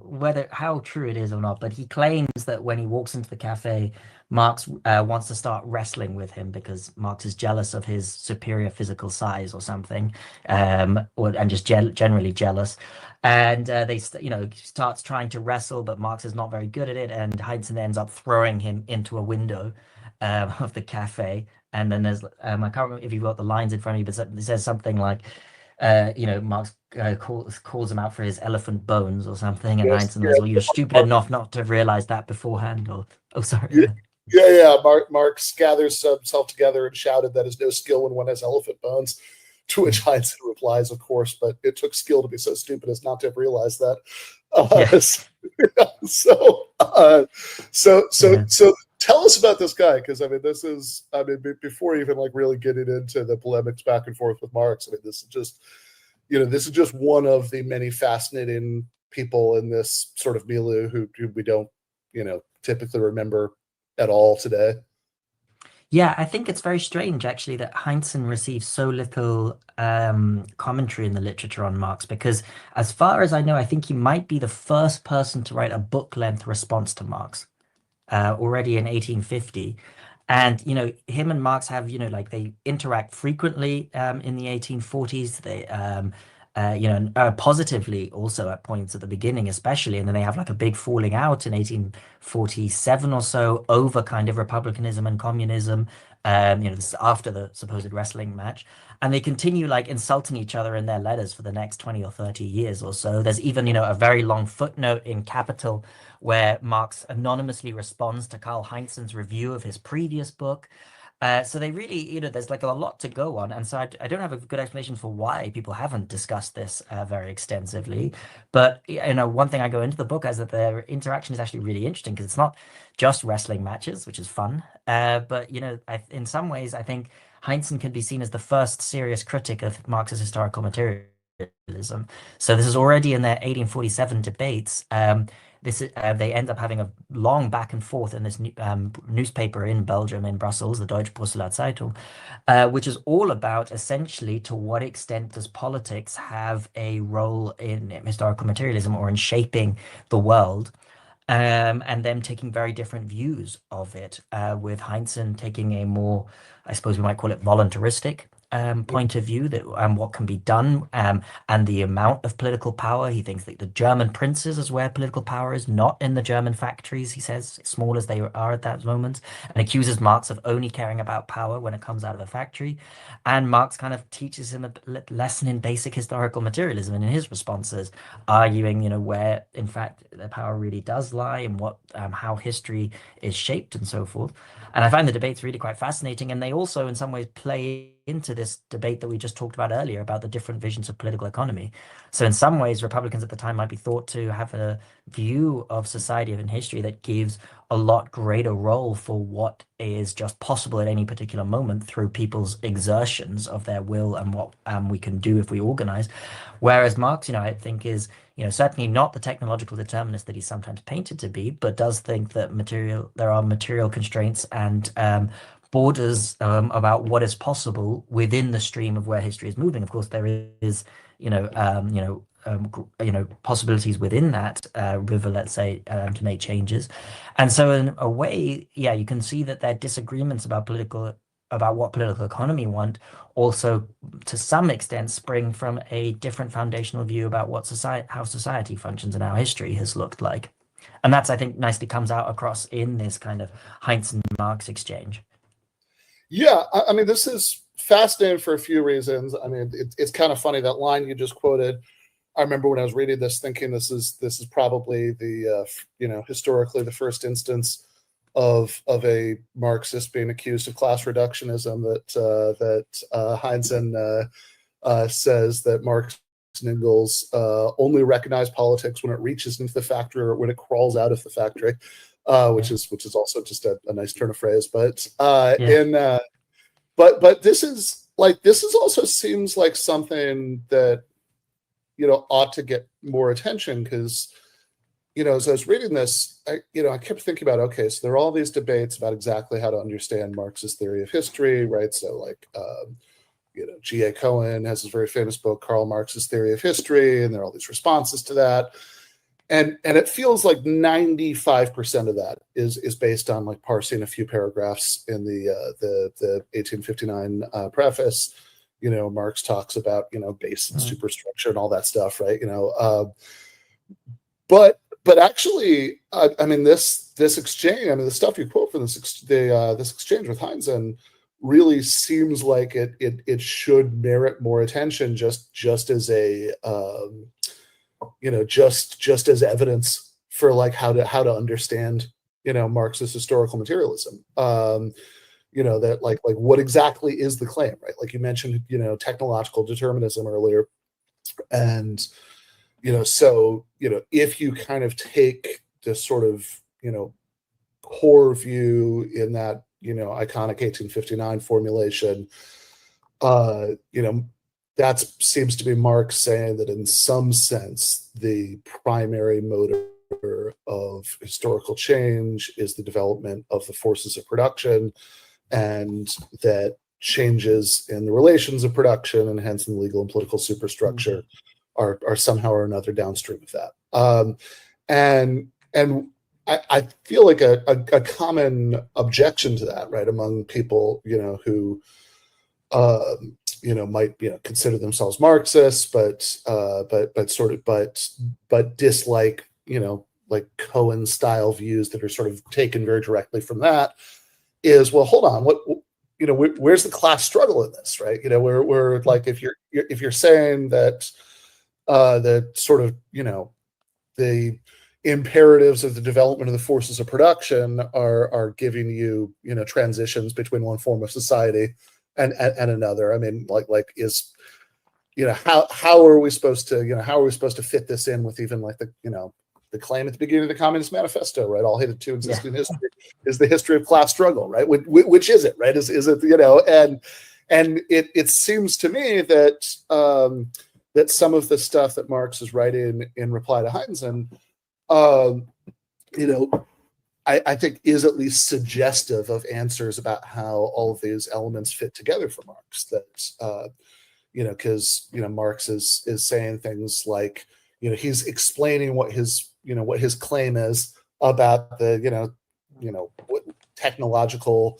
whether how true it is or not, but he claims that when he walks into the cafe, Marx wants to start wrestling with him because Marx is jealous of his superior physical size or something, and just generally jealous. And starts trying to wrestle, but Marx is not very good at it, and Heinzen ends up throwing him into a window of the cafe. And then there's I can't remember if you've got the lines in front of you, but it says something like, Marx calls him out for his elephant bones or something, and
Yes,
Heinzen
yeah.
says, "Well, you're stupid enough not to have realized that beforehand." Or, oh, sorry.
Yeah, yeah. Marx gathers himself together and shouted that is no skill when one has elephant bones. To which Heinzen replies, "Of course, but it took skill to be so stupid as not to have realized that."
Yeah.
So tell us about this guy, because I mean, before even like really getting into the polemics back and forth with Marx, I mean, this is just one of the many fascinating people in this sort of milieu who we don't typically remember at all today.
Yeah, I think it's very strange actually that Heinzen receives so little commentary in the literature on Marx, because as far as I know, I think he might be the first person to write a book-length response to Marx already in 1850. And, him and Marx have, they interact frequently in the 1840s. They, positively also at points at the beginning, especially. And then they have like a big falling out in 1847 or so over kind of republicanism and communism. This is after the supposed wrestling match. And they continue like insulting each other in their letters for the next 20 or 30 years or so. There's even, a very long footnote in Capital where Marx anonymously responds to Karl Heinzen's review of his previous book. So they really, there's like a lot to go on. And so I don't have a good explanation for why people haven't discussed this very extensively. But, one thing I go into the book is that their interaction is actually really interesting because it's not just wrestling matches, which is fun. But, in some ways, I think Heinzen can be seen as the first serious critic of Marx's historical materialism. So this is already in their 1847 debates. They end up having a long back and forth in this newspaper in Belgium, in Brussels, the Deutsche Brüsseler Zeitung, which is all about essentially to what extent does politics have a role in historical materialism or in shaping the world, and them taking very different views of it, with Heinzen taking a more, I suppose we might call it voluntaristic point of view, that what can be done, and the amount of political power. He thinks that the German princes is where political power is, not in the German factories, he says, small as they are at that moment, and accuses Marx of only caring about power when it comes out of a factory. And Marx kind of teaches him a lesson in basic historical materialism in his responses, arguing, where in fact the power really does lie, and what how history is shaped and so forth. And I find the debates really quite fascinating, and they also in some ways play into this debate that we just talked about earlier about the different visions of political economy. So in some ways, Republicans at the time might be thought to have a view of society and history that gives a lot greater role for what is just possible at any particular moment through people's exertions of their will and what we can do if we organize. Whereas Marx, I think is, certainly not the technological determinist that he's sometimes painted to be, but does think that there are material constraints and borders about what is possible within the stream of where history is moving. Of course, there is, possibilities within that river, let's say, to make changes. And so in a way, yeah, you can see that their disagreements about what political economy want also to some extent spring from a different foundational view about how society functions and how history has looked like. And that's, I think, nicely comes out across in this kind of Heinzen-Marx exchange.
Yeah, I mean, this is fascinating for a few reasons. I mean, it's kind of funny, that line you just quoted. I remember when I was reading this thinking this is probably the historically the first instance of a Marxist being accused of class reductionism, that Heinzen says that Marx and Engels only recognize politics when it reaches into the factory or when it crawls out of the factory, which is also just a nice turn of phrase. But but this is also seems like something that ought to get more attention, because as I was reading this, I kept thinking about, okay, so there are all these debates about exactly how to understand Marxist theory of history, right? So G.A. Cohen has his very famous book, Karl Marx's Theory of History, and there are all these responses to that. And it feels like 95% of that is based on like parsing a few paragraphs in the 1859 preface. Marx talks about base and superstructure and all that stuff, right? But actually, I mean this exchange, I mean the stuff you quote from this exchange with Heinzen really seems like it should merit more attention, just as a just as evidence for like how to understand Marxist historical materialism. That like what exactly is the claim, right? Like you mentioned, technological determinism earlier, and so if you kind of take this sort of core view in that iconic 1859 formulation, that seems to be Marx saying that in some sense the primary motor of historical change is the development of the forces of production, and that changes in the relations of production and hence in the legal and political superstructure are somehow or another downstream of that. And I feel like a common objection to that, right, among people who might consider themselves Marxists, but dislike like Cohen style views that are sort of taken very directly from that, is, well, hold on, where's the class struggle in this, right? We're like, if you're saying that that sort of the imperatives of the development of the forces of production are giving you transitions between one form of society and another. I mean, like is how are we supposed to fit this in with even like the claim at the beginning of the Communist Manifesto, right? All hated to exist in history is the history of class struggle, right? Which is it, right? Is it and it seems to me that that some of the stuff that Marx is writing in reply to Heinzen, I think is at least suggestive of answers about how all of these elements fit together for Marx. That because Marx is saying things like he's explaining what his claim is about the what technological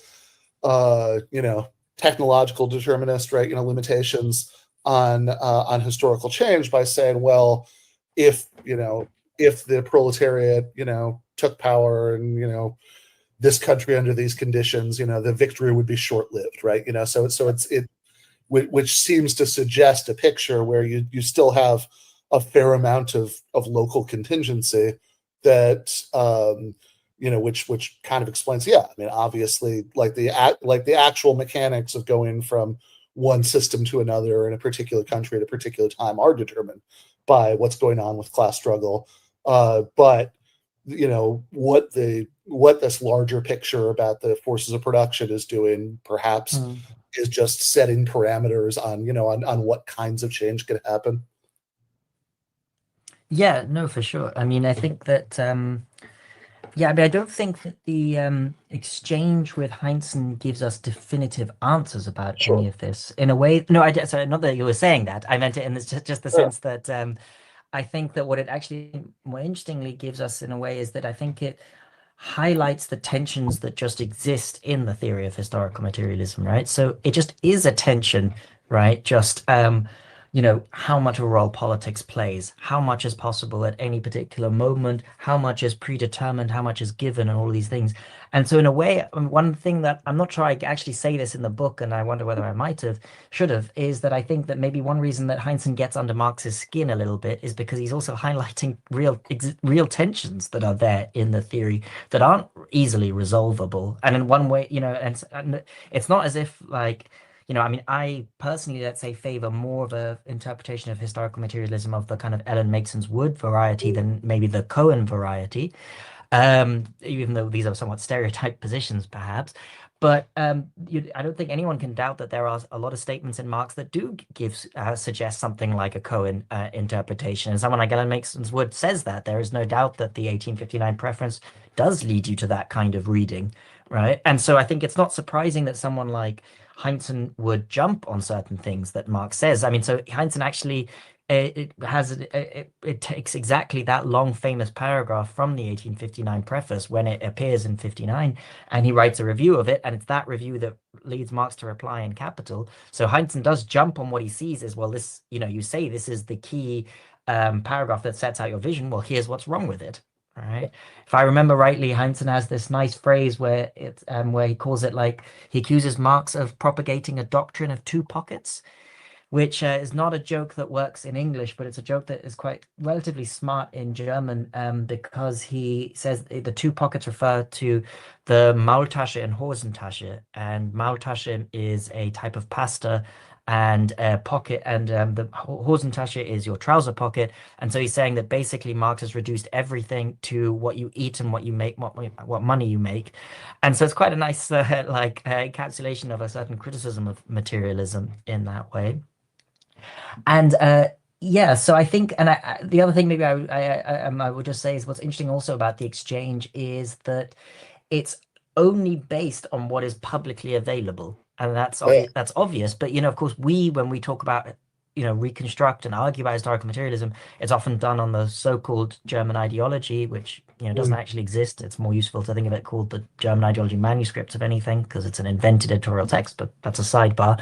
determinist, right? Limitations on historical change by saying, well, if the proletariat took power and this country under these conditions, the victory would be short-lived, right? So it's which seems to suggest a picture where you still have a fair amount of local contingency that which kind of explains, I mean, obviously, like the actual mechanics of going from one system to another in a particular country at a particular time are determined by what's going on with class struggle, but what this larger picture about the forces of production is doing perhaps is just setting parameters on what kinds of change could happen.
Yeah, no, for sure. I mean, I think that I don't think that the exchange with Heinzen gives us definitive answers about any of this. In a way, no, sorry, not that you were saying that. I meant it in just the sense that I think that what it actually more interestingly gives us in a way is that I think it highlights the tensions that just exist in the theory of historical materialism, right? So it just is a tension, right? Just how much of a role politics plays, how much is possible at any particular moment, how much is predetermined, how much is given, and all these things. And so in a way, one thing that I'm not sure I actually say this in the book, and I wonder whether I should have, is that I think that maybe one reason that Heinzen gets under Marx's skin a little bit is because he's also highlighting real tensions that are there in the theory that aren't easily resolvable. And in one way, and it's not as if like, I mean, I personally, let's say, favor more of a interpretation of historical materialism of the kind of Ellen Mason's Wood variety than maybe the Cohen variety, even though these are somewhat stereotyped positions, perhaps. But I don't think anyone can doubt that there are a lot of statements in Marx that do suggest something like a Cohen interpretation. And someone like Ellen Mason's Wood says that. There is no doubt that the 1859 preference does lead you to that kind of reading, right? And so I think it's not surprising that someone like Heinzen would jump on certain things that Marx says. I mean, so Heinzen actually it takes exactly that long famous paragraph from the 1859 preface when it appears in 59, and he writes a review of it, and it's that review that leads Marx to reply in Capital. So Heinzen does jump on what he sees as, well, this, you say this is the key paragraph that sets out your vision. Well, here's what's wrong with it. All right. If I remember rightly, Heinzen has this nice phrase where he calls it, like, he accuses Marx of propagating a doctrine of two pockets, which is not a joke that works in English, but it's a joke that is quite relatively smart in German, because he says the two pockets refer to the Maultasche and Hosentasche, and Maultasche is a type of pasta, and pocket, and the Hosentasche is your trouser pocket. And so he's saying that basically Marx has reduced everything to what you eat and what you make, what money you make. And so it's quite a nice encapsulation of a certain criticism of materialism in that way. And yeah, so I think, and the other thing maybe I would just say is, what's interesting also about the exchange is that it's only based on what is publicly available, and that's obvious. But of course, when we talk about reconstruct and argue about historical materialism, it's often done on the so-called German ideology, which doesn't actually exist. It's more useful to think of it called the German ideology manuscript, if anything, because it's an invented editorial text. But that's a sidebar.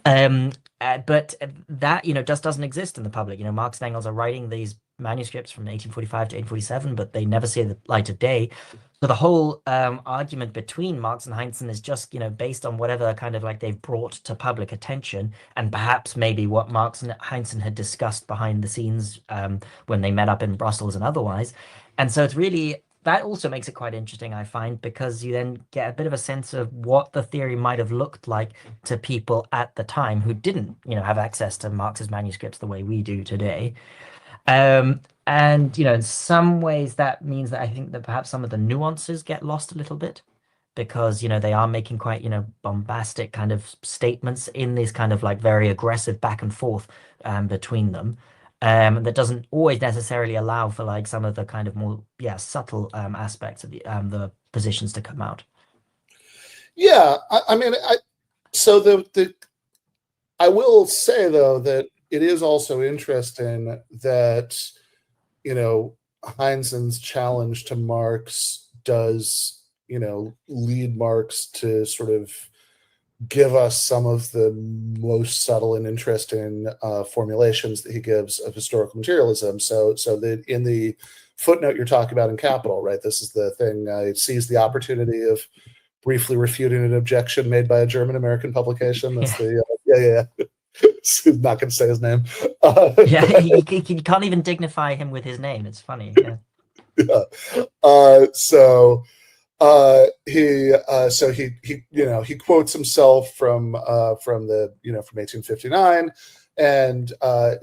But that just doesn't exist in the public. Marx and Engels are writing these manuscripts from 1845 to 1847, but they never see the light of day. So the whole argument between Marx and Heinzen is just based on whatever kind of like they've brought to public attention, and perhaps maybe what Marx and Heinzen had discussed behind the scenes when they met up in Brussels and otherwise. And so it's really, that also makes it quite interesting, I find, because you then get a bit of a sense of what the theory might have looked like to people at the time who didn't, have access to Marx's manuscripts the way we do today. And, in some ways that means that I think that perhaps some of the nuances get lost a little bit, because, they are making quite, bombastic kind of statements in this kind of like very aggressive back and forth between them. That doesn't always necessarily allow for like some of the kind of more subtle aspects of the positions to come out.
Yeah, I mean, I will say though that it is also interesting that Heinzen's challenge to Marx does lead Marx to sort of give us some of the most subtle and interesting formulations that he gives of historical materialism. So that in the footnote you're talking about in Capital, right? This is the thing. It sees the opportunity of briefly refuting an objection made by a German-American publication. That's not going to say his name.
You can't even dignify him with his name. It's funny. Yeah. He quotes himself from 1859, and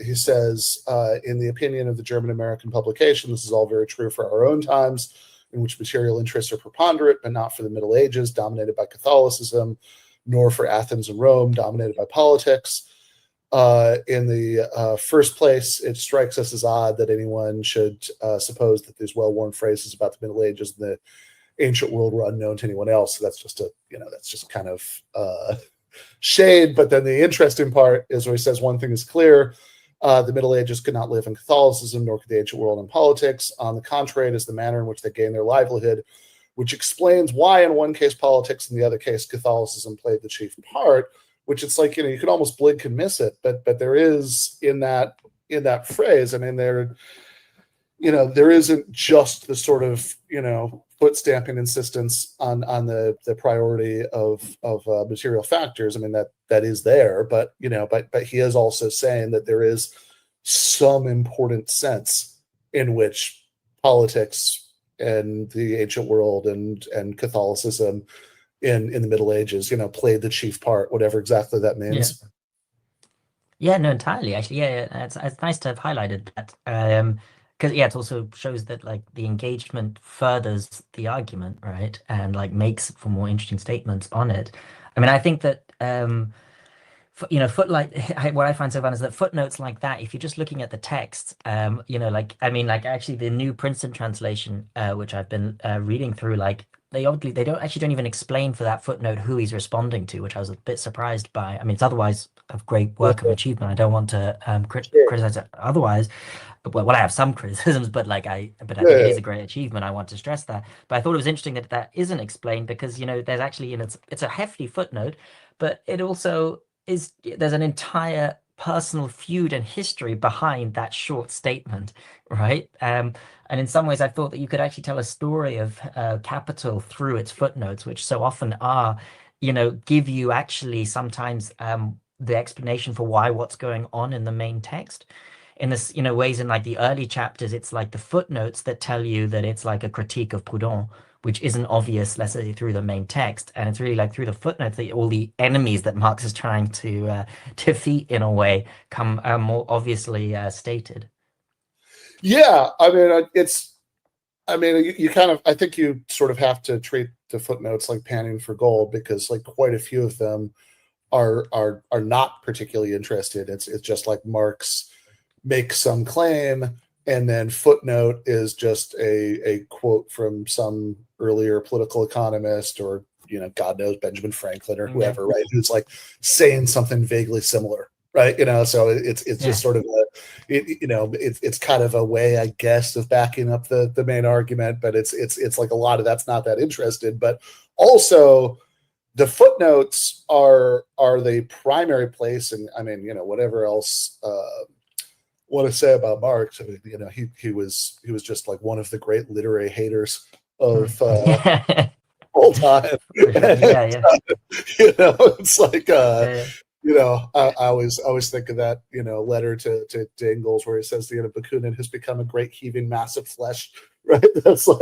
he says, in the opinion of the German American publication, this is all very true for our own times, in which material interests are preponderant, but not for the Middle Ages, dominated by Catholicism, nor for Athens and Rome, dominated by politics. In the first place, it strikes us as odd that anyone should suppose that these well-worn phrases about the Middle Ages and the ancient world were unknown to anyone else. So that's just kind of shade. But then the interesting part is where he says one thing is clear: the Middle Ages could not live in Catholicism, nor could the ancient world in politics. On the contrary, it is the manner in which they gained their livelihood, which explains why in one case politics, in the other case Catholicism played the chief part. Which it's like, you could almost blink and miss it, but there is in that phrase. I mean, there isn't just the sort of foot stamping insistence on the priority of material factors. I mean, that is there, but he is also saying that there is some important sense in which politics and the ancient world and Catholicism in the Middle Ages, played the chief part, whatever exactly that means. Yeah, no, entirely. Actually, it's nice to have highlighted that, because it also shows that like the engagement furthers the argument, right, and like makes for more interesting statements on it. I mean, I think that what I find so fun is that footnotes like that, if you're just looking at the text, actually the New Princeton translation, which I've been reading through, they don't even explain for that footnote who he's responding to, which I was a bit surprised by. I mean, it's otherwise a great work of achievement. I don't want to criticize it otherwise. Well, I have some criticisms, but I think it is a great achievement. I want to stress that. But I thought it was interesting that that isn't explained because, there's actually, it's a hefty footnote, but it also there's an entire personal feud and history behind that short statement, right? And in some ways, I thought that you could actually tell a story of capital through its footnotes, which so often are, give you actually sometimes the explanation for what's going on in the main text. In this, ways in the early chapters, it's like the footnotes that tell you that it's like a critique of Proudhon, which isn't obvious, let's say, through the main text. And it's really through the footnotes that all the enemies that Marx is trying to defeat in a way come more obviously stated.
Yeah, I mean, you kind of, I think you sort of have to treat the footnotes like panning for gold because quite a few of them are not particularly interested. It's just Marx makes some claim, and then footnote is just a quote from some earlier political economist or, God knows, Benjamin Franklin or whoever, right? Who's saying something vaguely similar, right? So it's just sort of it's kind of a way, I guess, of backing up the main argument, but it's a lot of that's not that interested. But also the footnotes are the primary place, and I mean, whatever else want to say about Marx, I mean, he was just one of the great literary haters of all time.
Yeah.
It's I always think of that letter to Engels where he says Bakunin has become a great heaving mass of flesh, right? That's so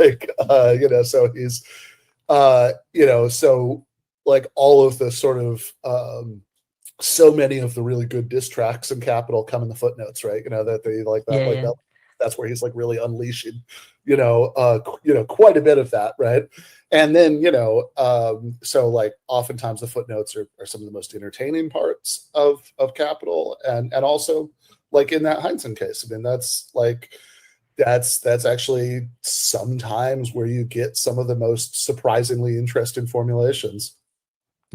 he's so all of the sort of so many of the really good diss tracks in Capital come in the footnotes, right? That they that's where he's really unleashing, quite a bit of that, right? And then, so oftentimes the footnotes are some of the most entertaining parts of Capital, and also in that Heinzen case, I mean, that's actually sometimes where you get some of the most surprisingly interesting formulations.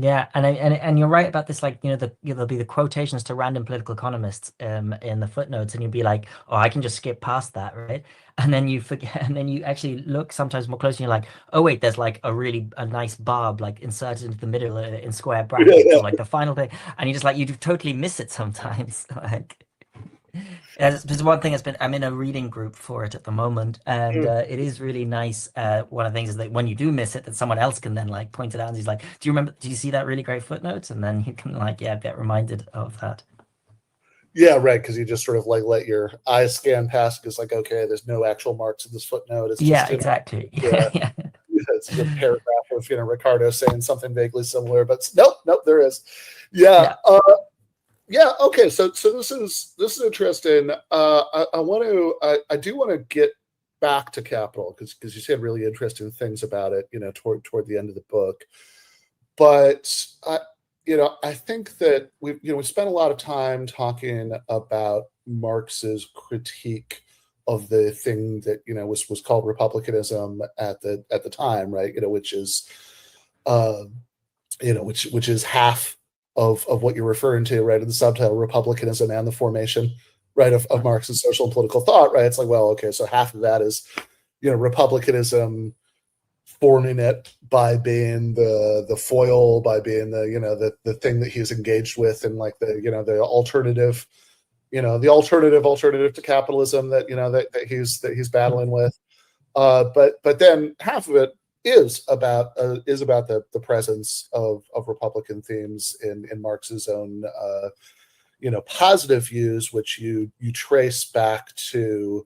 Yeah, and you're right about this. There'll be the quotations to random political economists in the footnotes, and you'll be like, "Oh, I can just skip past that, right?" And then you forget, and then you actually look sometimes more closely. And you're like, "Oh, wait, there's a nice barb inserted into the middle in square brackets, or the final thing," and you just you totally miss it sometimes. There's one thing I'm in a reading group for it at the moment, and it is really nice. One of the things is that when you do miss it, that someone else can then point it out, and he's like, "Do you see that really great footnote?" And then you can get reminded of that.
Yeah, right. Because you just sort of let your eyes scan past. Because okay, there's no actual Marx in this footnote. It's just
exactly.
It's a paragraph of Ricardo saying something vaguely similar, but nope, there is. Yeah. Yeah. Okay. So this is interesting. I do want to get back to Capital because you said really interesting things about it. Toward the end of the book, but I think that we spent a lot of time talking about Marx's critique of the thing that was called Republicanism at the time, right? Which is which is half of what you're referring to, right, in the subtitle, Republicanism and the Formation, right, of Marx's social and political thought, right? It's okay, so half of that is, Republicanism forming it by being the foil, by being the thing that he's engaged with, and the alternative, the alternative to capitalism that that he's battling with, but then half of it is about the presence of Republican themes in Marx's own positive views, which you trace back to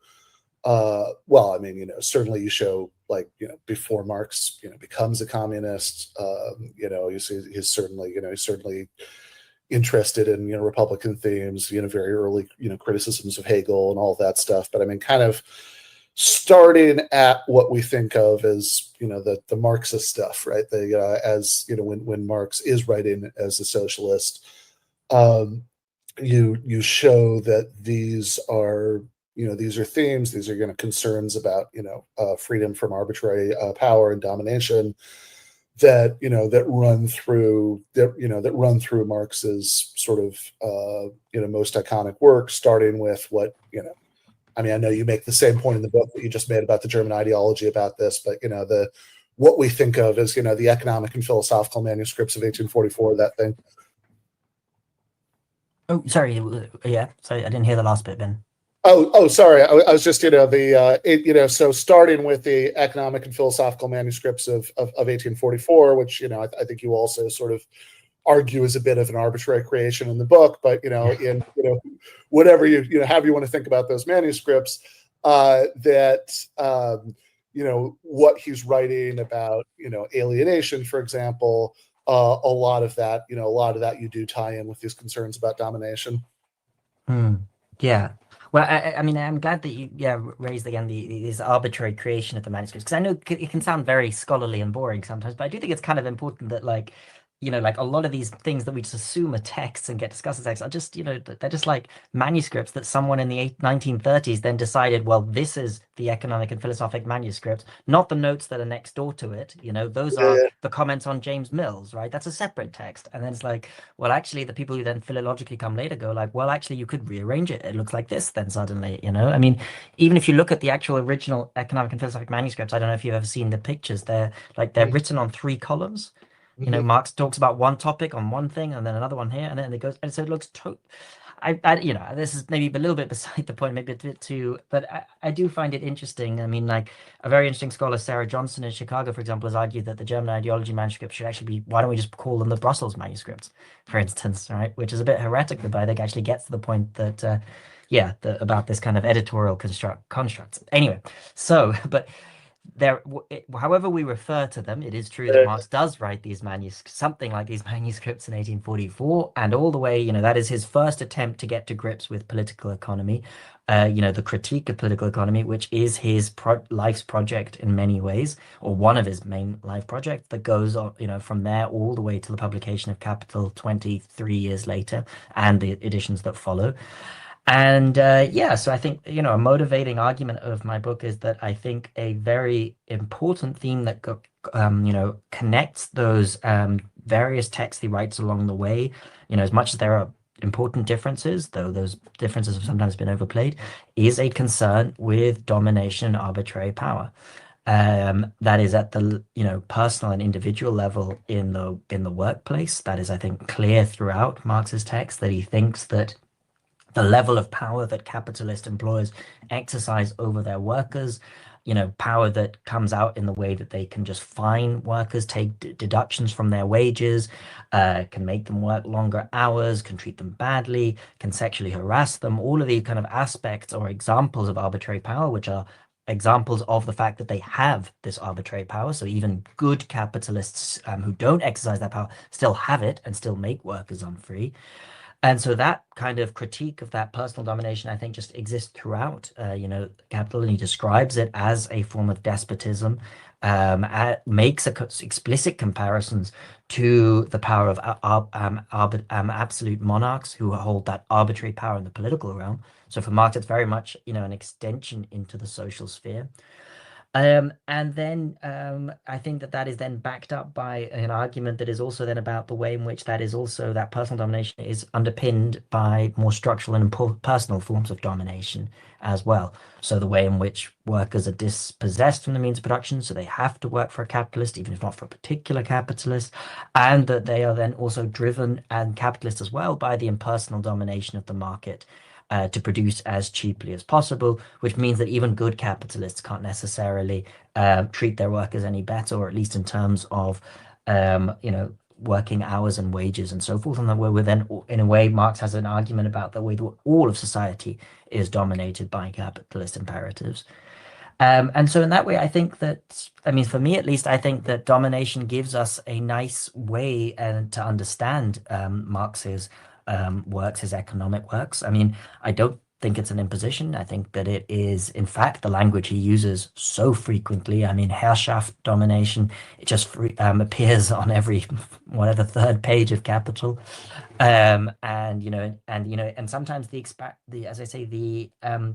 certainly you show before Marx becomes a communist, you see he's certainly interested in Republican themes, very early criticisms of Hegel and all of that stuff, but I mean kind of starting at what we think of as the Marxist stuff, right? As when Marx is writing as a socialist, you show that these are these are themes, these are concerns about freedom from arbitrary power and domination that run through Marx's sort of most iconic work, starting with what I know you make the same point in the book that you just made about the German ideology about this, but what we think of as the economic and philosophical manuscripts of 1844, that thing.
Oh, sorry. Yeah, sorry, I didn't hear the last bit, Ben.
Oh, sorry. I was just so starting with the economic and philosophical manuscripts of 1844, which I think you also sort of argue is a bit of an arbitrary creation in the book, but in whatever however you want to think about those manuscripts, what he's writing about alienation, for example, a lot of that you do tie in with these concerns about domination.
Yeah. Well, I mean, I'm glad that you raised again this arbitrary creation of the manuscripts, because I know it can sound very scholarly and boring sometimes, but I do think it's kind of important that a lot of these things that we just assume are texts and get discussed as texts are just, they're just like manuscripts that someone in the 1930s then decided, well, this is the economic and philosophic manuscript, not the notes that are next door to it. Those are the comments on James Mills, right? That's a separate text. And then it's like, well, actually, the people who then philologically come later go like, well, actually, you could rearrange it. It looks like this then suddenly, I mean, even if you look at the actual original economic and philosophic manuscripts, I don't know if you've ever seen the pictures. They're written on 3 columns. Marx talks about one topic on one thing, and then another one here, and then it goes, and so it looks this is maybe a little bit beside the point, maybe a bit too, but I do find it interesting. I mean, a very interesting scholar, Sarah Johnson in Chicago, for example, has argued that the German ideology manuscripts should actually be, why don't we just call them the Brussels manuscripts, for instance, right? Which is a bit heretical, but I think actually gets to the point that, about this kind of editorial constructs. Anyway, so, but however we refer to them, it is true that Marx does write these something like these manuscripts in 1844, and all the way, that is his first attempt to get to grips with political economy, the critique of political economy, which is his life's project in many ways, or one of his main life projects that goes on, from there all the way to the publication of Capital 23 years later, and the editions that follow. And so I think, a motivating argument of my book is that I think a very important theme that, connects those various texts he writes along the way, as much as there are important differences, though those differences have sometimes been overplayed, is a concern with domination and arbitrary power. That is at the personal and individual level in the workplace. That is, I think, clear throughout Marx's text that he thinks that the level of power that capitalist employers exercise over their workers, power that comes out in the way that they can just fine workers, take deductions from their wages, can make them work longer hours, can treat them badly, can sexually harass them. All of these kind of aspects or examples of arbitrary power, which are examples of the fact that they have this arbitrary power. So even good capitalists who don't exercise that power still have it and still make workers unfree. And so that kind of critique of that personal domination, I think, just exists throughout, Capital, and he describes it as a form of despotism, makes explicit comparisons to the power of absolute monarchs who hold that arbitrary power in the political realm. So for Marx, it's very much, an extension into the social sphere. And then I think that is then backed up by an argument that is also then about the way in which that personal domination is underpinned by more structural and personal forms of domination as well. So the way in which workers are dispossessed from the means of production, so they have to work for a capitalist, even if not for a particular capitalist, and that they are then also driven, and capitalists as well, by the impersonal domination of the market. To produce as cheaply as possible, which means that even good capitalists can't necessarily treat their workers any better, or at least in terms of, working hours and wages and so forth. And that we're then, in a way, Marx has an argument about the way that all of society is dominated by capitalist imperatives. And so in that way, I think that, for me at least, I think that domination gives us a nice way to understand Marx's works, his economic works. I don't think it's an imposition. I think that it is, in fact, the language he uses so frequently. Herrschaft, domination, it just appears on every, third page of Capital. And sometimes as I say, the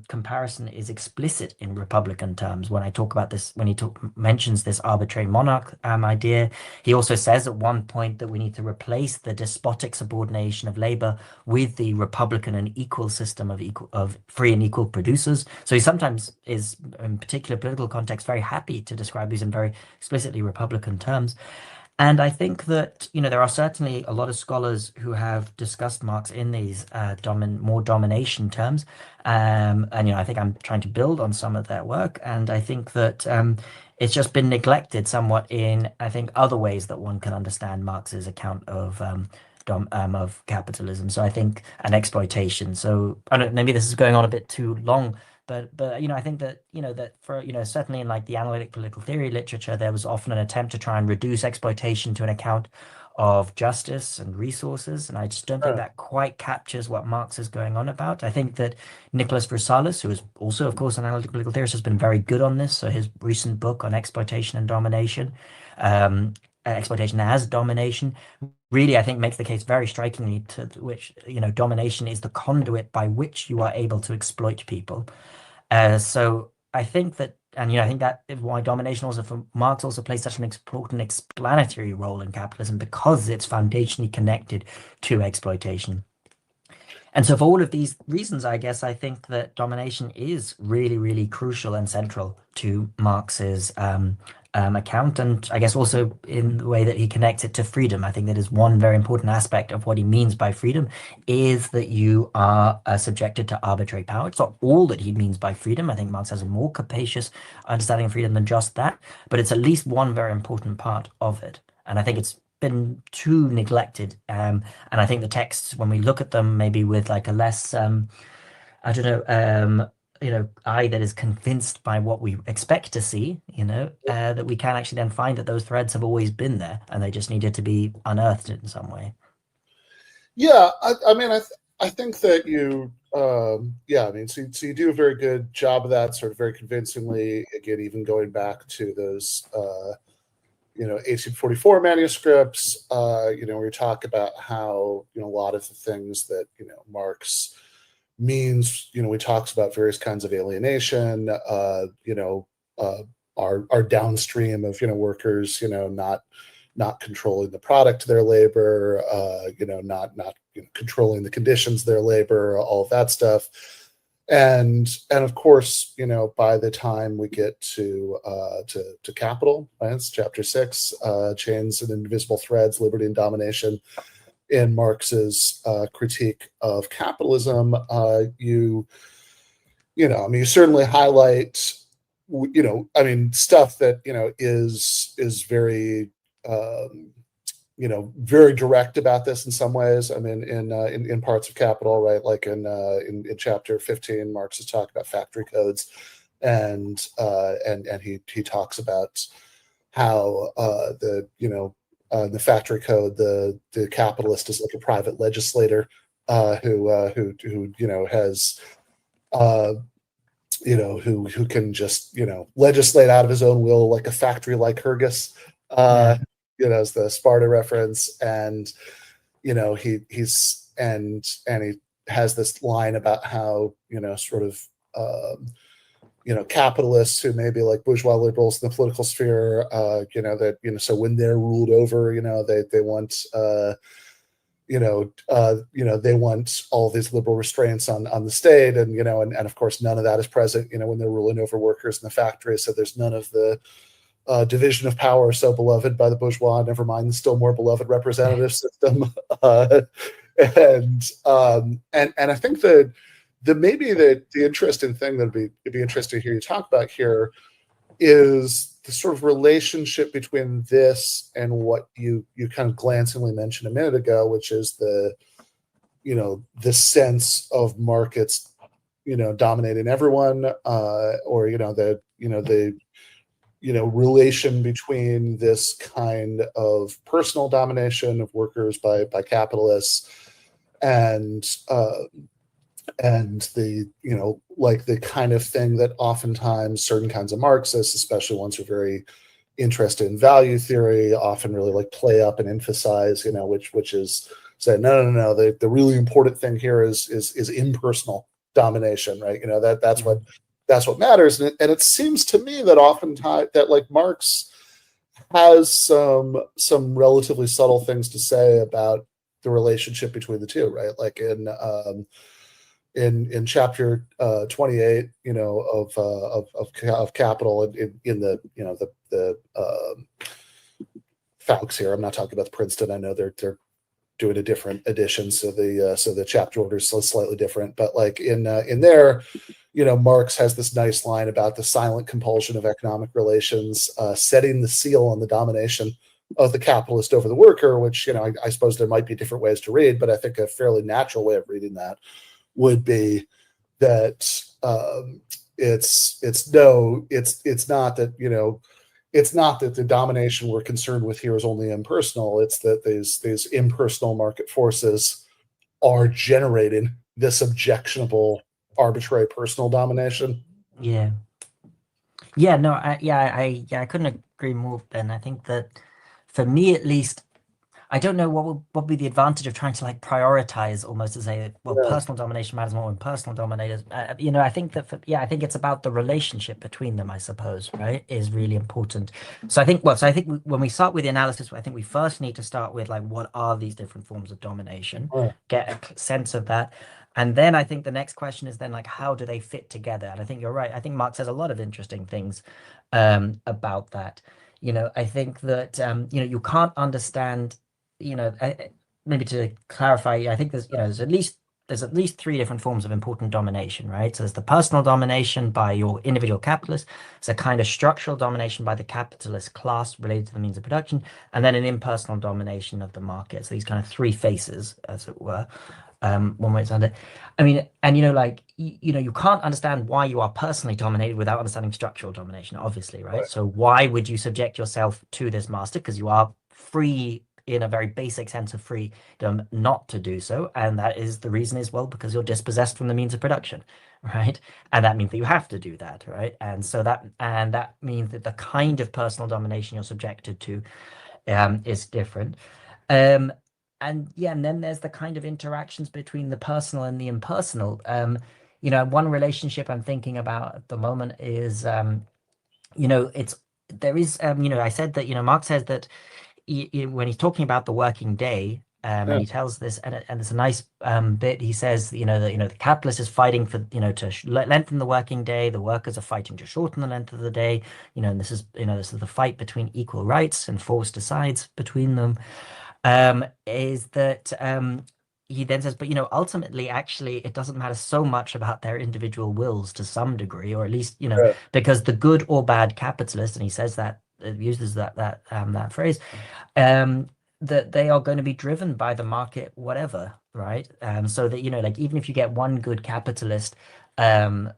comparison is explicit in Republican terms. When I talk about this, when he mentions this arbitrary monarch idea, he also says at one point that we need to replace the despotic subordination of labor with the Republican and equal system of free and equal producers. So he sometimes is, in particular political context, very happy to describe these in very explicitly Republican terms. And I think that, there are certainly a lot of scholars who have discussed Marx in these more domination terms. And, I think I'm trying to build on some of their work. And I think that it's just been neglected somewhat in, I think, other ways that one can understand Marx's account of capitalism. So I think, and exploitation. So I don't, maybe this is going on a bit too long. But I think that that for certainly in like the analytic political theory literature, there was often an attempt to try and reduce exploitation to an account of justice and resources, and I just don't think that quite captures what Marx is going on about. I think that Nicholas Versailles, who is also, of course, an analytic political theorist, has been very good on this. So his recent book on exploitation and domination, exploitation as domination, really, I think, makes the case very strikingly to which domination is the conduit by which you are able to exploit people. So I think that, and I think that is why domination also for Marx also plays such an important explanatory role in capitalism, because it's foundationally connected to exploitation. And so for all of these reasons, I guess I think that domination is really, really crucial and central to Marx's account, and I guess also in the way that he connects it to freedom. I think that is one very important aspect of what he means by freedom, is that you are subjected to arbitrary power. It's not all that he means by freedom. I think Marx has a more capacious understanding of freedom than just that, but it's at least one very important part of it. And I think it's been too neglected. And I think the texts, when we look at them, maybe with like a less, eye that is convinced by what we expect to see, that we can actually then find that those threads have always been there and they just needed to be unearthed in some way.
Yeah, I think that you, so you do a very good job of that, sort of very convincingly. Again, even going back to those, 1844 manuscripts, where you talk about how, a lot of the things that, Marx means, he talks about various kinds of alienation, are downstream of, workers, not controlling the product of their labor, not controlling the conditions of their labor, all of that stuff. And of course, by the time we get to Capital, right, it's chapter 6, Chains and Indivisible Threads, Liberty and Domination, in Marx's critique of capitalism, you certainly highlight, stuff that, is very, very direct about this in some ways. I mean, in parts of Capital, right? Like in chapter 15, Marx is talking about factory codes, and he talks about how the factory code, the capitalist is like a private legislator who has who can just legislate out of his own will, like a factory Lycurgus, as the Sparta reference. And he has this line about how capitalists who may be like bourgeois liberals in the political sphere, so when they're ruled over, they want they want all these liberal restraints on the state, and of course none of that is present when they're ruling over workers in the factory. So there's none of the division of power so beloved by the bourgeois, never mind the still more beloved representative system. And I think that maybe the interesting thing that it'd be interesting to hear you talk about here is the sort of relationship between this and what you kind of glancingly mentioned a minute ago, which is the sense of markets dominating everyone, or the relation between this kind of personal domination of workers by capitalists and the like the kind of thing that oftentimes certain kinds of Marxists, especially ones who are very interested in value theory, often really like play up and emphasize, which is say, no. The really important thing here is impersonal domination, right? That's what matters. And it seems to me that oftentimes that like Marx has some relatively subtle things to say about the relationship between the two, right? Like in chapter 28, of Capital, in the Fowkes here. I'm not talking about the Princeton. I know they're doing a different edition, so the chapter order is slightly different. But like in there, Marx has this nice line about the silent compulsion of economic relations, setting the seal on the domination of the capitalist over the worker, which, I suppose there might be different ways to read, but I think a fairly natural way of reading that would be that it's not that, it's not that the domination we're concerned with here is only impersonal. It's that these impersonal market forces are generating this objectionable, arbitrary personal domination.
Yeah. No, I couldn't agree more, Ben. I think that for me, at least, I don't know what would be the advantage of trying to like prioritize almost to say, well, personal domination matters more than personal dominators. I think that I think it's about the relationship between them, I suppose, right, is really important. So I think when we start with the analysis, I think we first need to start with like, what are these different forms of domination? Get a sense of that. And then I think the next question is then like, how do they fit together? And I think you're right. I think Marx says a lot of interesting things about that. I think that, you can't understand, maybe to clarify, I think there's at least three different forms of important domination, right? So there's the personal domination by your individual capitalist. It's a kind of structural domination by the capitalist class related to the means of production, and then an impersonal domination of the market. So these kind of three faces, as it were. One way to understand it. I mean, and you can't understand why you are personally dominated without understanding structural domination, obviously, right? So why would you subject yourself to this master? Because you are free, in a very basic sense of freedom, not to do so. And that is the reason is, well, because you're dispossessed from the means of production, right? And that means that you have to do that, right? And so that means that the kind of personal domination you're subjected to is different. And then there's the kind of interactions between the personal and the impersonal. One relationship I'm thinking about at the moment is, I said that, Marx says that when he's talking about the working day, and he tells this, and it's a nice bit. He says, that the capitalist is fighting for, to lengthen the working day. The workers are fighting to shorten the length of the day. And this is the fight between equal rights and force decides between them. Is that he then says, but ultimately, actually, it doesn't matter so much about their individual wills to some degree, or at least because the good or bad capitalist, and he says that uses that phrase, that they are going to be driven by the market, whatever, right? So that like even if you get one good capitalist who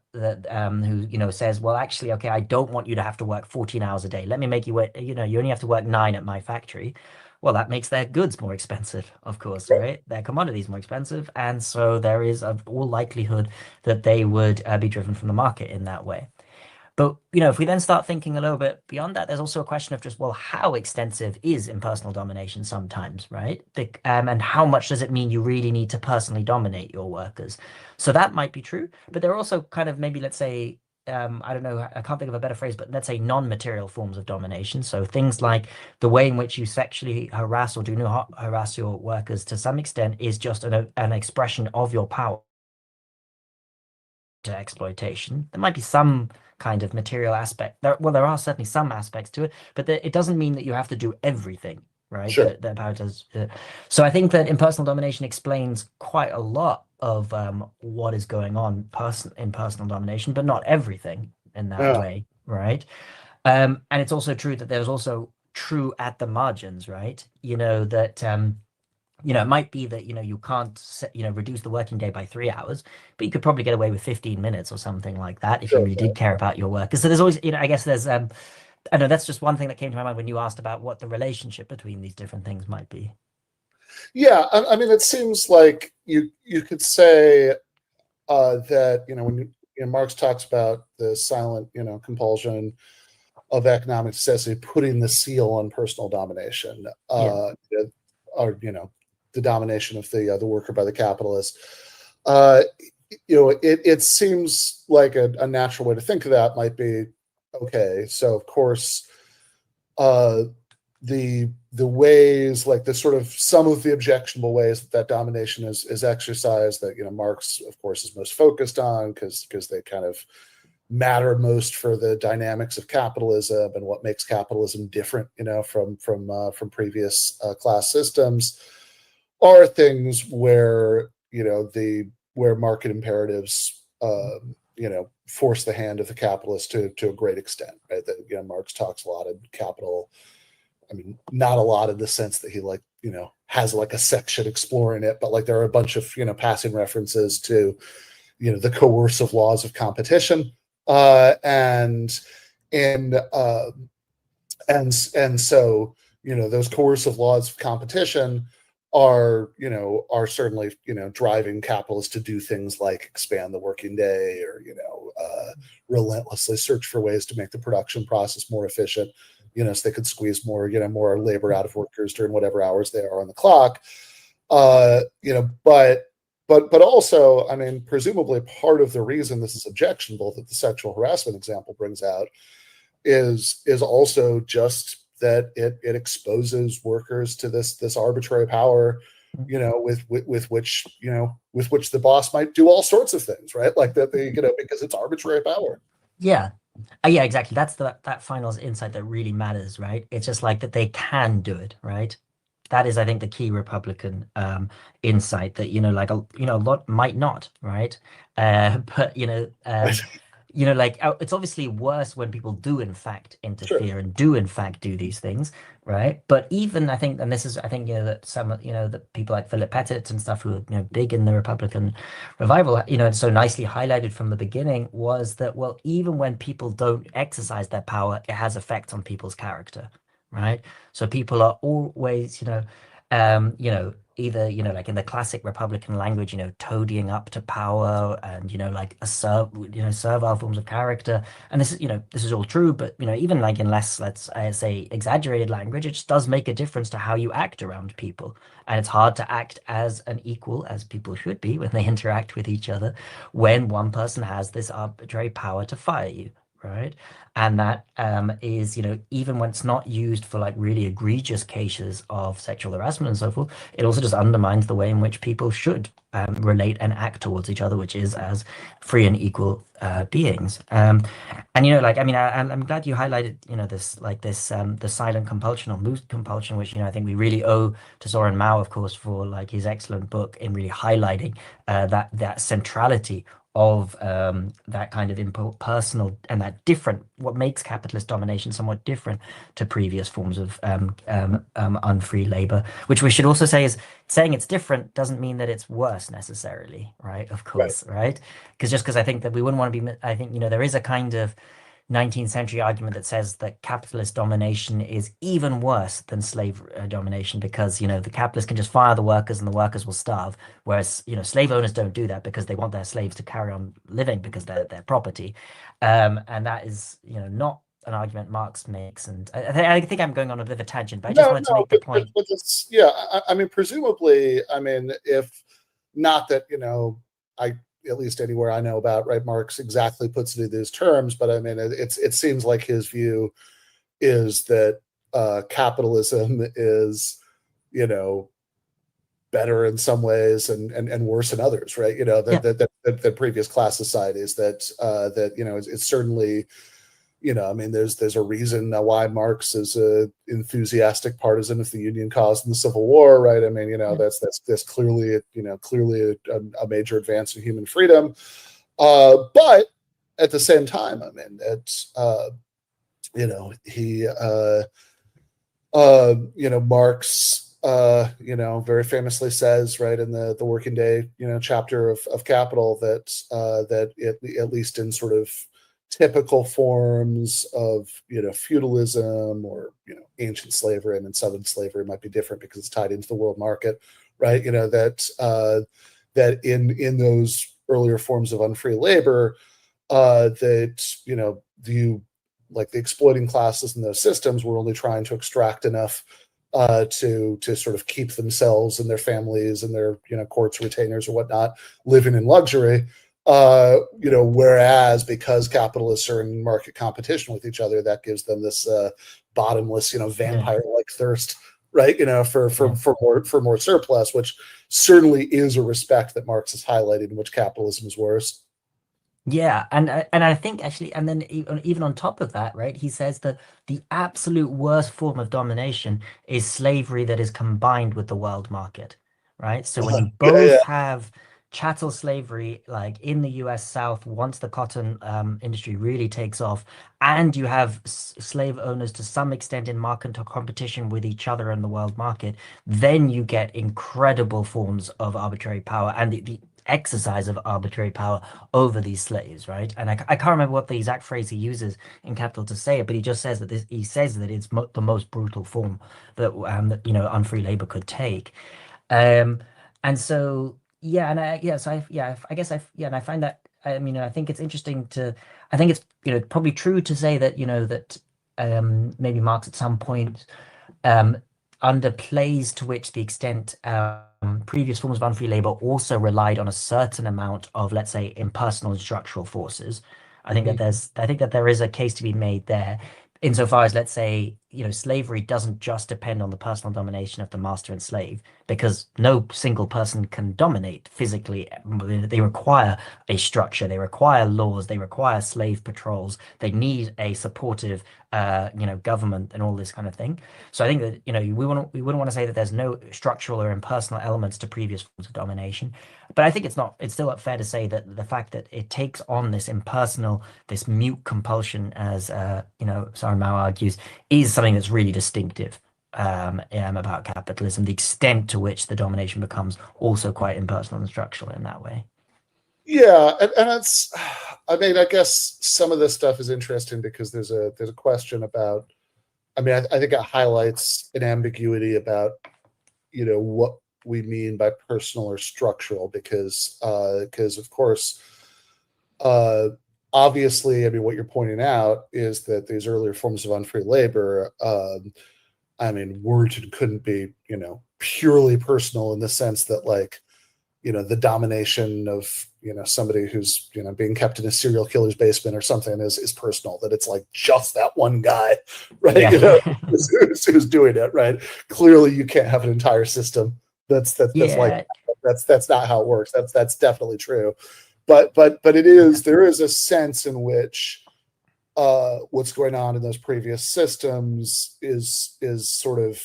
says, well, actually, okay, I don't want you to have to work 14 hours a day. Let me make you work. You only have to work 9 at my factory. Well, that makes their goods more expensive, of course, right? Their commodities more expensive. And so there is all likelihood that they would be driven from the market in that way. But, if we then start thinking a little bit beyond that, there's also a question of just, well, how extensive is impersonal domination sometimes, right? And how much does it mean you really need to personally dominate your workers? So that might be true. But there are also kind of maybe, let's say, I don't know, I can't think of a better phrase, but let's say non-material forms of domination. So things like the way in which you sexually harass or do not harass your workers to some extent is just an expression of your power to exploitation. There might be some kind of material aspect. There are certainly some aspects to it, but it doesn't mean that you have to do everything, right?
Sure.
That power does. So I think that impersonal domination explains quite a lot of what is going on in personal domination, but not everything in that way, right? And it's also true that there's also true at the margins, right? That it might be that you can't reduce the working day by 3 hours, but you could probably get away with 15 minutes or something like that if you really did care about your workers. So there's always, I guess there's I know that's just one thing that came to my mind when you asked about what the relationship between these different things might be.
Yeah, I mean, it seems like you could say that when Marx talks about the silent compulsion of economic necessity, putting the seal on personal domination, or the domination of the worker by the capitalist. It seems like a natural way to think of that might be, okay, so of course, the ways, like the sort of some of the objectionable ways that domination is exercised, that Marx of course is most focused on, because they kind of matter most for the dynamics of capitalism and what makes capitalism different from previous class systems, are things where where market imperatives force the hand of the capitalist to a great extent, right? That Marx talks a lot in Capital. I mean, not a lot in the sense that he has like a section exploring it, but like there are a bunch of passing references to the coercive laws of competition, and so those coercive laws of competition are certainly driving capitalists to do things like expand the working day, or relentlessly search for ways to make the production process more efficient, so they could squeeze more labor out of workers during whatever hours they are on the clock. But also, I mean, presumably part of the reason this is objectionable, that the sexual harassment example brings out, is also just that it exposes workers to this arbitrary power, with which the boss might do all sorts of things, right? Like that because it's arbitrary power.
Yeah. Yeah, exactly. That's that final insight that really matters, right? It's just like that they can do it, right? That is, I think, the key Republican insight, that a lot might not, right? But it's obviously worse when people do in fact interfere and do in fact do these things, right? But even I think, and this is, I think, that some the people like Philip Pettit and stuff, who are big in the Republican revival, so nicely highlighted from the beginning, was that, well, even when people don't exercise their power, it has effects on people's character, right? So people are always either like in the classic Republican language, toadying up to power, and like servile forms of character. And this is all true, but even like in less, let's say, exaggerated language, it just does make a difference to how you act around people. And it's hard to act as an equal, as people should be when they interact with each other, when one person has this arbitrary power to fire you, right? And that is, even when it's not used for like really egregious cases of sexual harassment and so forth, it also just undermines the way in which people should relate and act towards each other, which is as free and equal beings. And I'm glad you highlighted the silent compulsion or mood compulsion, which I think we really owe to Zoran Mao, of course, for like his excellent book in really highlighting that centrality of that kind of impersonal and that different, what makes capitalist domination somewhat different to previous forms of unfree labor, which we should also say is, saying it's different doesn't mean that it's worse necessarily, right? Of course, right? Because I think that we wouldn't want to be, I think, there is a kind of 19th century argument that says that capitalist domination is even worse than slave domination, because the capitalists can just fire the workers and the workers will starve, whereas slave owners don't do that because they want their slaves to carry on living because they're their property, and that is not an argument Marx makes. And I think I'm going on a bit of a tangent, but I just wanted to make the point.
But I mean, presumably, I mean, if not that at least anywhere I know about, right, Marx exactly puts it in these terms, but I mean, it seems like his view is that capitalism is, better in some ways and worse in others, right? That previous class societies, that it's certainly, I mean, there's a reason why Marx is an enthusiastic partisan of the Union cause in the Civil War, right? I mean, that's clearly a major advance in human freedom, but at the same time, I mean, it's Marx, very famously says, right, in the Working Day, chapter of Capital, that at least in sort of typical forms of feudalism or ancient slavery, and southern slavery might be different because it's tied into the world market, right? That in those earlier forms of unfree labor, that the exploiting classes in those systems were only trying to extract enough to sort of keep themselves and their families and their courts, retainers, or whatnot living in luxury. Whereas because capitalists are in market competition with each other, that gives them this bottomless, vampire-like thirst, right? For more surplus, which certainly is a respect that Marx is highlighting, in which capitalism is worse.
Yeah, and I think actually, and then even on top of that, right, he says that the absolute worst form of domination is slavery that is combined with the world market, right? So when you both have chattel slavery, like in the US South, once the cotton industry really takes off, and you have slave owners to some extent in market competition with each other in the world market, then you get incredible forms of arbitrary power and the exercise of arbitrary power over these slaves, right? And I can't remember what the exact phrase he uses in Capital to say it, but he just says that he says that it's the most brutal form that unfree labor could take. And so and I guess and I find that I think it's interesting I think it's probably true to say that that maybe Marx at some point underplays to which the extent previous forms of unfree labor also relied on a certain amount of, let's say, impersonal and structural forces. I think that there is a case to be made there, insofar as, let's say, slavery doesn't just depend on the personal domination of the master and slave, because no single person can dominate physically. They require a structure, they require laws, they require slave patrols, they need a supportive government and all this kind of thing. So I think that we wouldn't want to say that there's no structural or impersonal elements to previous forms of domination, but I think it's still fair to say that the fact that it takes on this impersonal, this mute compulsion, as Søren Mauer argues, is something that's really distinctive about capitalism, the extent to which the domination becomes also quite impersonal and structural in that way.
Yeah, and it's, I guess some of this stuff is interesting because there's a question about, I think it highlights an ambiguity about, what we mean by personal or structural, because of course, obviously, what you're pointing out is that these earlier forms of unfree labor, weren't and couldn't be, purely personal in the sense that, like, the domination of, somebody who's, being kept in a serial killer's basement or something is personal, that it's like just that one guy, right?
Yeah.
Who's doing it, right? Clearly you can't have an entire system that's not how it works. That's definitely true. But there is a sense in which what's going on in those previous systems is sort of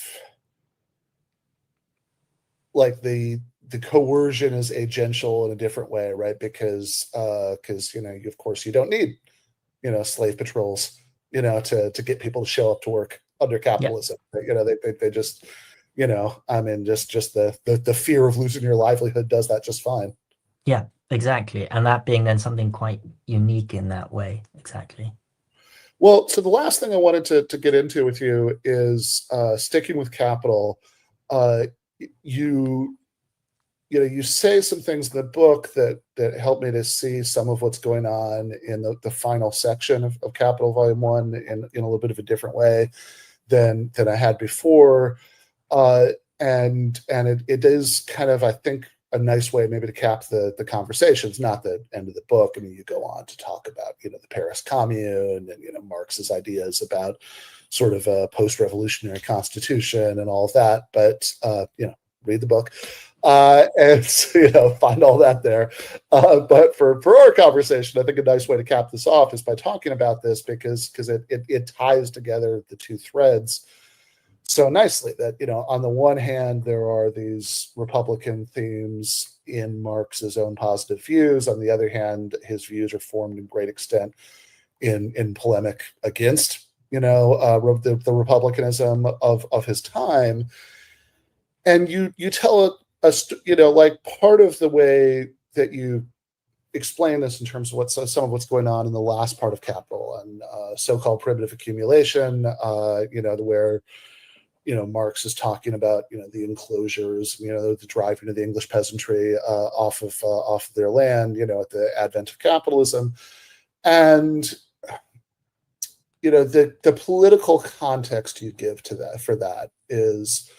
like the coercion is agential in a different way, right? Because of course you don't need slave patrols to get people to show up to work under capitalism. They just just the fear of losing your livelihood does that just fine.
Yeah, exactly. And that being then something quite unique in that way. Exactly.
Well, so the last thing I wanted to get into with you is sticking with capital. You say some things in the book that help me to see some of what's going on in the final section of Capital Volume 1 in a little bit of a different way than I had before. And it is kind of, I think, a nice way maybe to cap the conversations, not the end of the book. You go on to talk about, the Paris Commune and, Marx's ideas about sort of a post-revolutionary constitution and all of that. But, read the book and, find all that there. But for our conversation, I think a nice way to cap this off is by talking about this because it ties together the two threads so nicely that, on the one hand, there are these Republican themes in Marx's own positive views. On the other hand, his views are formed in great extent in polemic against, the Republicanism of his time. And you tell us, like part of the way that you explain this in terms of some of what's going on in the last part of Capital and so-called primitive accumulation, where Marx is talking about the enclosures, the driving of the English peasantry off of their land, at the advent of capitalism, and the political context you give to that for that is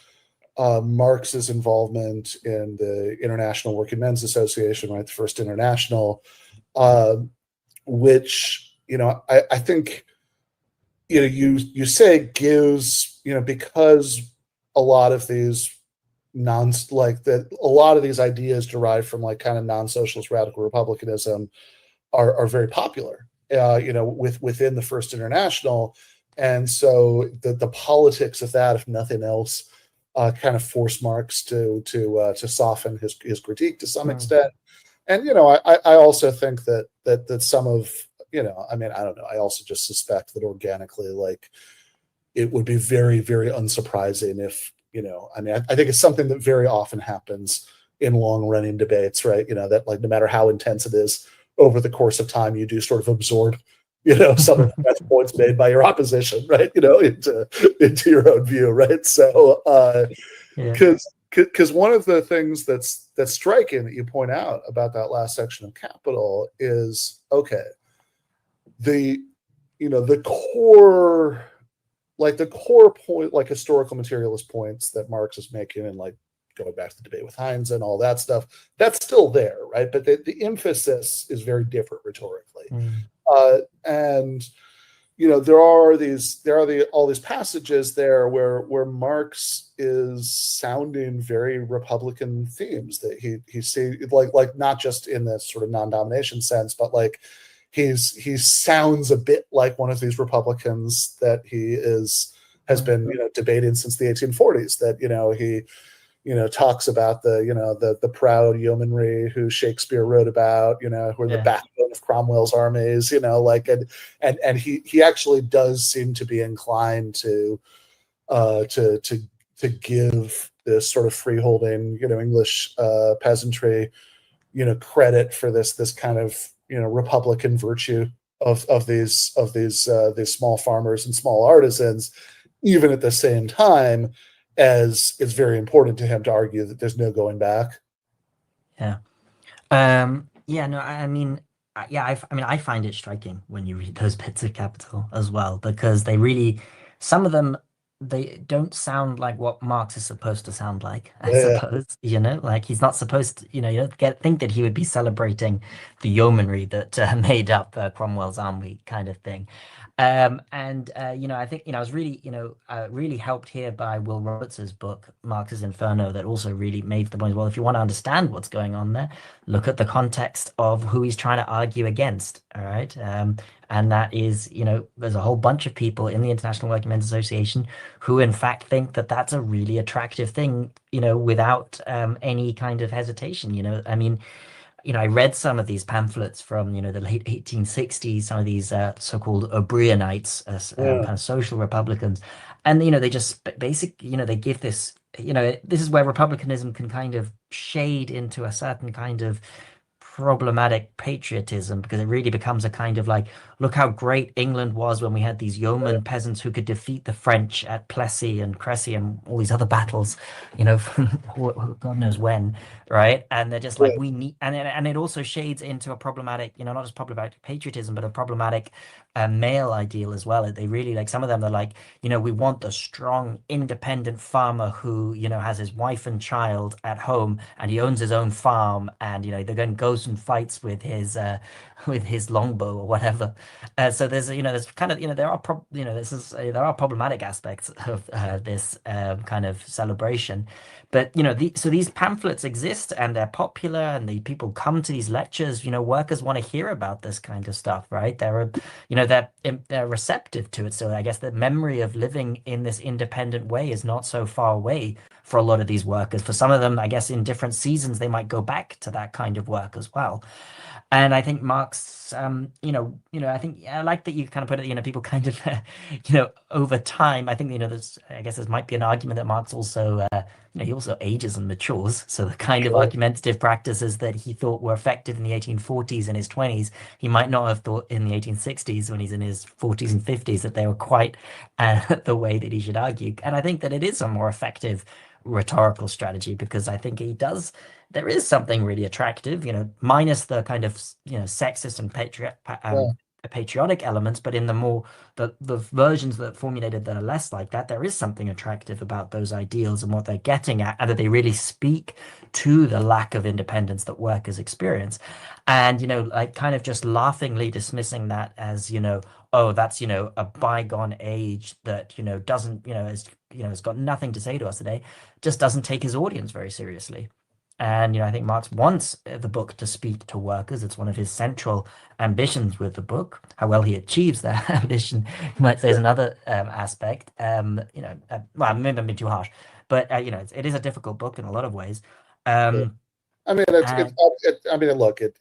Marx's involvement in the International Working Men's Association, right, the first international, which I think you say gives because a lot of these a lot of these ideas derived from like kind of non-socialist radical republicanism are very popular within the first international, and so the politics of that, if nothing else, kind of forced Marx to soften his critique to some extent. And I also think that some of I mean, I don't know, I also just suspect that organically, like, it would be very, very unsurprising if I mean, I think it's something that very often happens in long running debates, right? That like no matter how intense it is, over the course of time, you do sort of absorb some of the best points made by your opposition, right? Into your own view, right? So because one of the things that's striking that you point out about that last section of Capital is, okay, the core point, like historical materialist points that Marx is making, and like going back to the debate with Heinz and all that stuff, that's still there, right? But the emphasis is very different rhetorically. And there are all these passages there where Marx is sounding very Republican themes that he see, like not just in this sort of non-domination sense, but like he sounds a bit like one of these Republicans that he has been debating since the 1840s. That he talks about the proud yeomanry who Shakespeare wrote about, who are the backbone of Cromwell's armies, and he actually does seem to be inclined to give this sort of freeholding English peasantry credit for this kind of Republican virtue of these small farmers and small artisans, even at the same time as it's very important to him to argue that there's no going back.
No, I mean, I find it striking when you read those bits of Capital as well, because they really, some of them, they don't sound like what Marx is supposed to sound like, I suppose. Like he's not supposed to, you don't think that he would be celebrating the yeomanry that made up Cromwell's army, kind of thing. I think I was really really helped here by Will Roberts's book Marx's Inferno, that also really made the point, well, if you want to understand what's going on there, look at the context of who he's trying to argue against. All right. And that is, there's a whole bunch of people in the International Working Men's Association who in fact think that that's a really attractive thing, without any kind of hesitation. I mean, I read some of these pamphlets from, the late 1860s, some of these so-called O'Brienites, kind of social Republicans. And, they just basically, they give this, this is where republicanism can kind of shade into a certain kind of problematic patriotism, because it really becomes a kind of like, look how great England was when we had these yeoman peasants who could defeat the French at Plessis and Crecy and all these other battles, God knows when, right? And they're just like, we need, and it also shades into a problematic, not just problematic patriotism, but a problematic male ideal as well. They really, like, some of them are like, we want the strong, independent farmer who, has his wife and child at home and he owns his own farm, and, they're going to goes and fights with his longbow or whatever. So there's there's kind of there are problematic aspects of this kind of celebration, but so these pamphlets exist and they're popular and the people come to these lectures. Workers want to hear about this kind of stuff, right? They're receptive to it. So I guess the memory of living in this independent way is not so far away for a lot of these workers. For some of them, I guess in different seasons they might go back to that kind of work as well. And I think Marx, I think I like that you kind of put it, people kind of, over time, I think, I guess there might be an argument that Marx also, he also ages and matures. So the kind of argumentative practices that he thought were effective in the 1840s and his 20s, he might not have thought in the 1860s when he's in his 40s and 50s that they were quite the way that he should argue. And I think that it is a more effective rhetorical strategy, because I think there is something really attractive, minus the kind of, sexist and patriotic elements, but in the more the versions that formulated that are less like that, there is something attractive about those ideals and what they're getting at, and that they really speak to the lack of independence that workers experience. And, like kind of just laughingly dismissing that as, oh, that's, a bygone age that, doesn't, has got nothing to say to us today, just doesn't take his audience very seriously. And, I think Marx wants the book to speak to workers. It's one of his central ambitions with the book. How well he achieves that ambition, you might say, is another aspect. Well, maybe I'm being too harsh, but, it is a difficult book in a lot of ways.
I mean,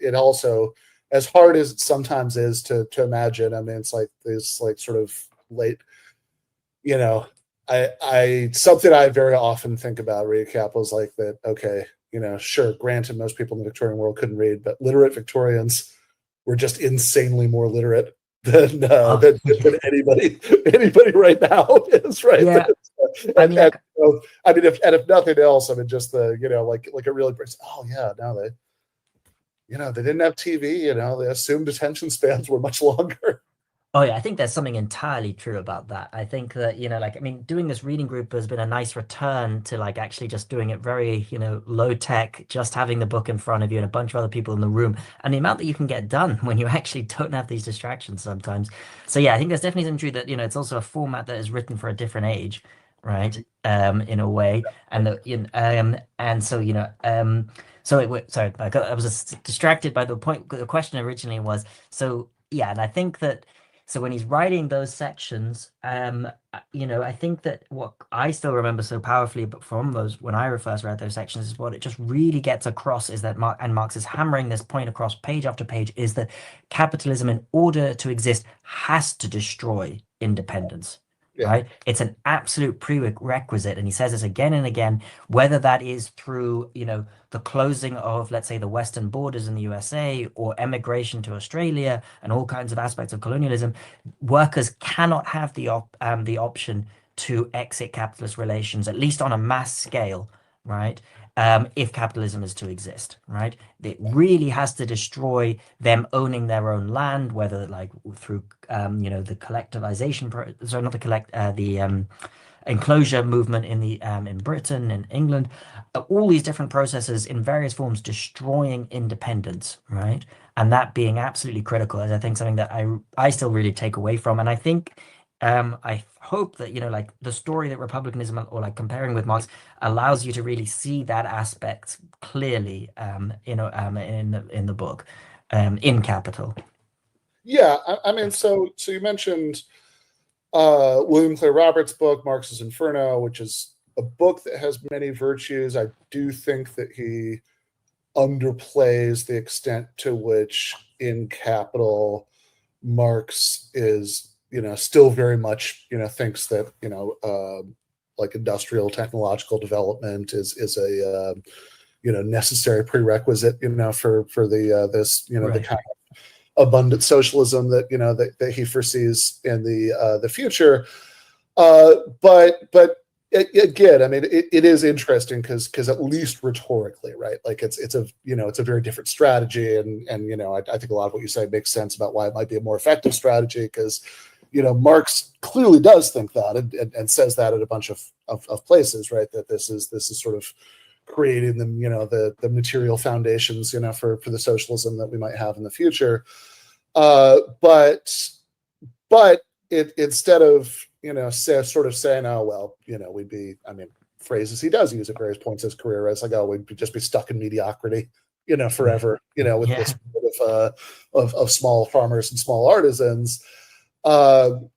it also, as hard as it sometimes is to imagine, I mean, it's like this, like, sort of late, I something I very often think about reading Capital is like that, okay, sure, granted, most people in the Victorian world couldn't read, but literate Victorians were just insanely more literate than anybody right now is, right?
Yeah.
If nothing else, I mean, just the, like it really brings, oh yeah, now they didn't have TV, they assumed attention spans were much longer.
Oh yeah, I think there's something entirely true about that. I think that, doing this reading group has been a nice return to like actually just doing it very, low tech, just having the book in front of you and a bunch of other people in the room, and the amount that you can get done when you actually don't have these distractions sometimes. So yeah, I think there's definitely something true that, it's also a format that is written for a different age, right? In a way. And sorry, I was just distracted by the point. The question originally was, so yeah, and I think that, so when he's writing those sections, I think that what I still remember so powerfully, but from those, when I first read those sections, is what it just really gets across is that Marx is hammering this point across page after page, is that capitalism, in order to exist, has to destroy independence.
Yeah.
Right? It's an absolute prerequisite. And he says this again and again, whether that is through, the closing of, let's say, the Western borders in the USA or emigration to Australia and all kinds of aspects of colonialism, workers cannot have the option to exit capitalist relations, at least on a mass scale, right? If capitalism is to exist, right? It really has to destroy them owning their own land, whether like through, the collectivization, the enclosure movement in Britain and England, all these different processes in various forms destroying independence, right? And that being absolutely critical is, I think, something that I still really take away from. And I think, I hope that, like the story that Republicanism, or like comparing with Marx, allows you to really see that aspect clearly, in the book, in Capital.
Yeah, I mean, so you mentioned William Clay Roberts' book, Marx's Inferno, which is a book that has many virtues. I do think that he underplays the extent to which in Capital Marx is, still very much, thinks that, like industrial technological development is a, necessary prerequisite, for the this,
Right.
the kind of abundant socialism that, that he foresees in the future. But again, I mean, it is interesting because at least rhetorically, right? Like it's a very different strategy, and I think a lot of what you say makes sense about why it might be a more effective strategy, because Marx clearly does think that and says that at a bunch of places, right? That this is sort of creating the material foundations for the socialism that we might have in the future. But it, instead of sort of saying, oh well, we'd be, I mean, phrases he does use at various points in his career, as like, oh, we'd just be stuck in mediocrity forever, with this of small farmers and small artisans.
And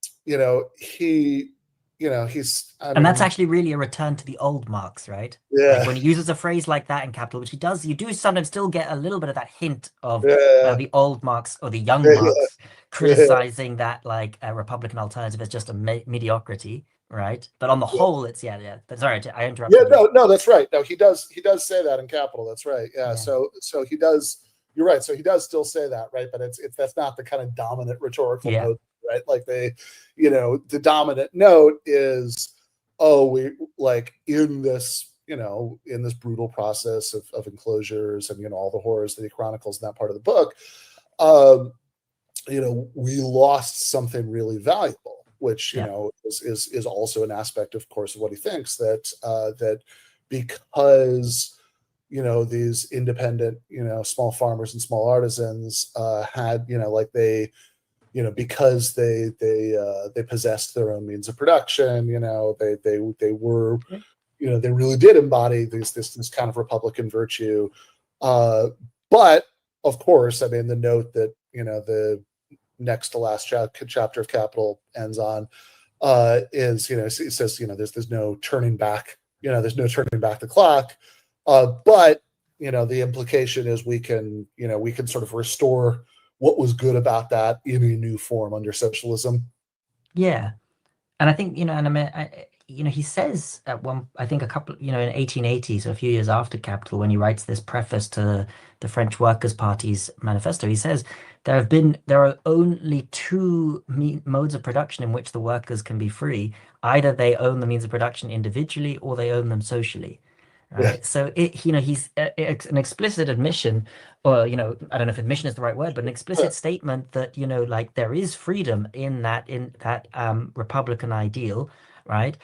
that's actually really a return to the old Marx, right?
Yeah.
Like when he uses a phrase like that in Capital, which he does, you do sometimes still get a little bit of that hint of the old Marx or the young Marx criticizing that like a Republican alternative as just a mediocrity, right? But on the whole, it's But sorry, I interrupted.
Yeah, no, that's right. No, he does say that in Capital. That's right. Yeah. So he does. You're right. So he does still say that, right? But it's that's not the kind of dominant rhetorical note, right? Like the dominant note is, oh, we like in this brutal process of enclosures and all the horrors that he chronicles in that part of the book. we lost something really valuable, which
Yeah.
is also an aspect, of course, of what he thinks, that that because these independent small farmers and small artisans had like they because they possessed their own means of production, they were they really did embody this kind of Republican virtue. But of course, I mean, the note that the next to last chapter of Capital ends on is it says there's no turning back, there's no turning back the clock, but the implication is we can sort of restore what was good about that in a new form under socialism.
Yeah. And I think, and I mean, he says at one, I think a couple, in 1880, so a few years after Capital, when he writes this preface to the French Workers' Party's manifesto, he says there are only two modes of production in which the workers can be free. Either they own the means of production individually or they own them socially. Right.
Yeah.
So he's it's an explicit admission, or I don't know if admission is the right word, but an explicit statement that like there is freedom in that Republican ideal, right?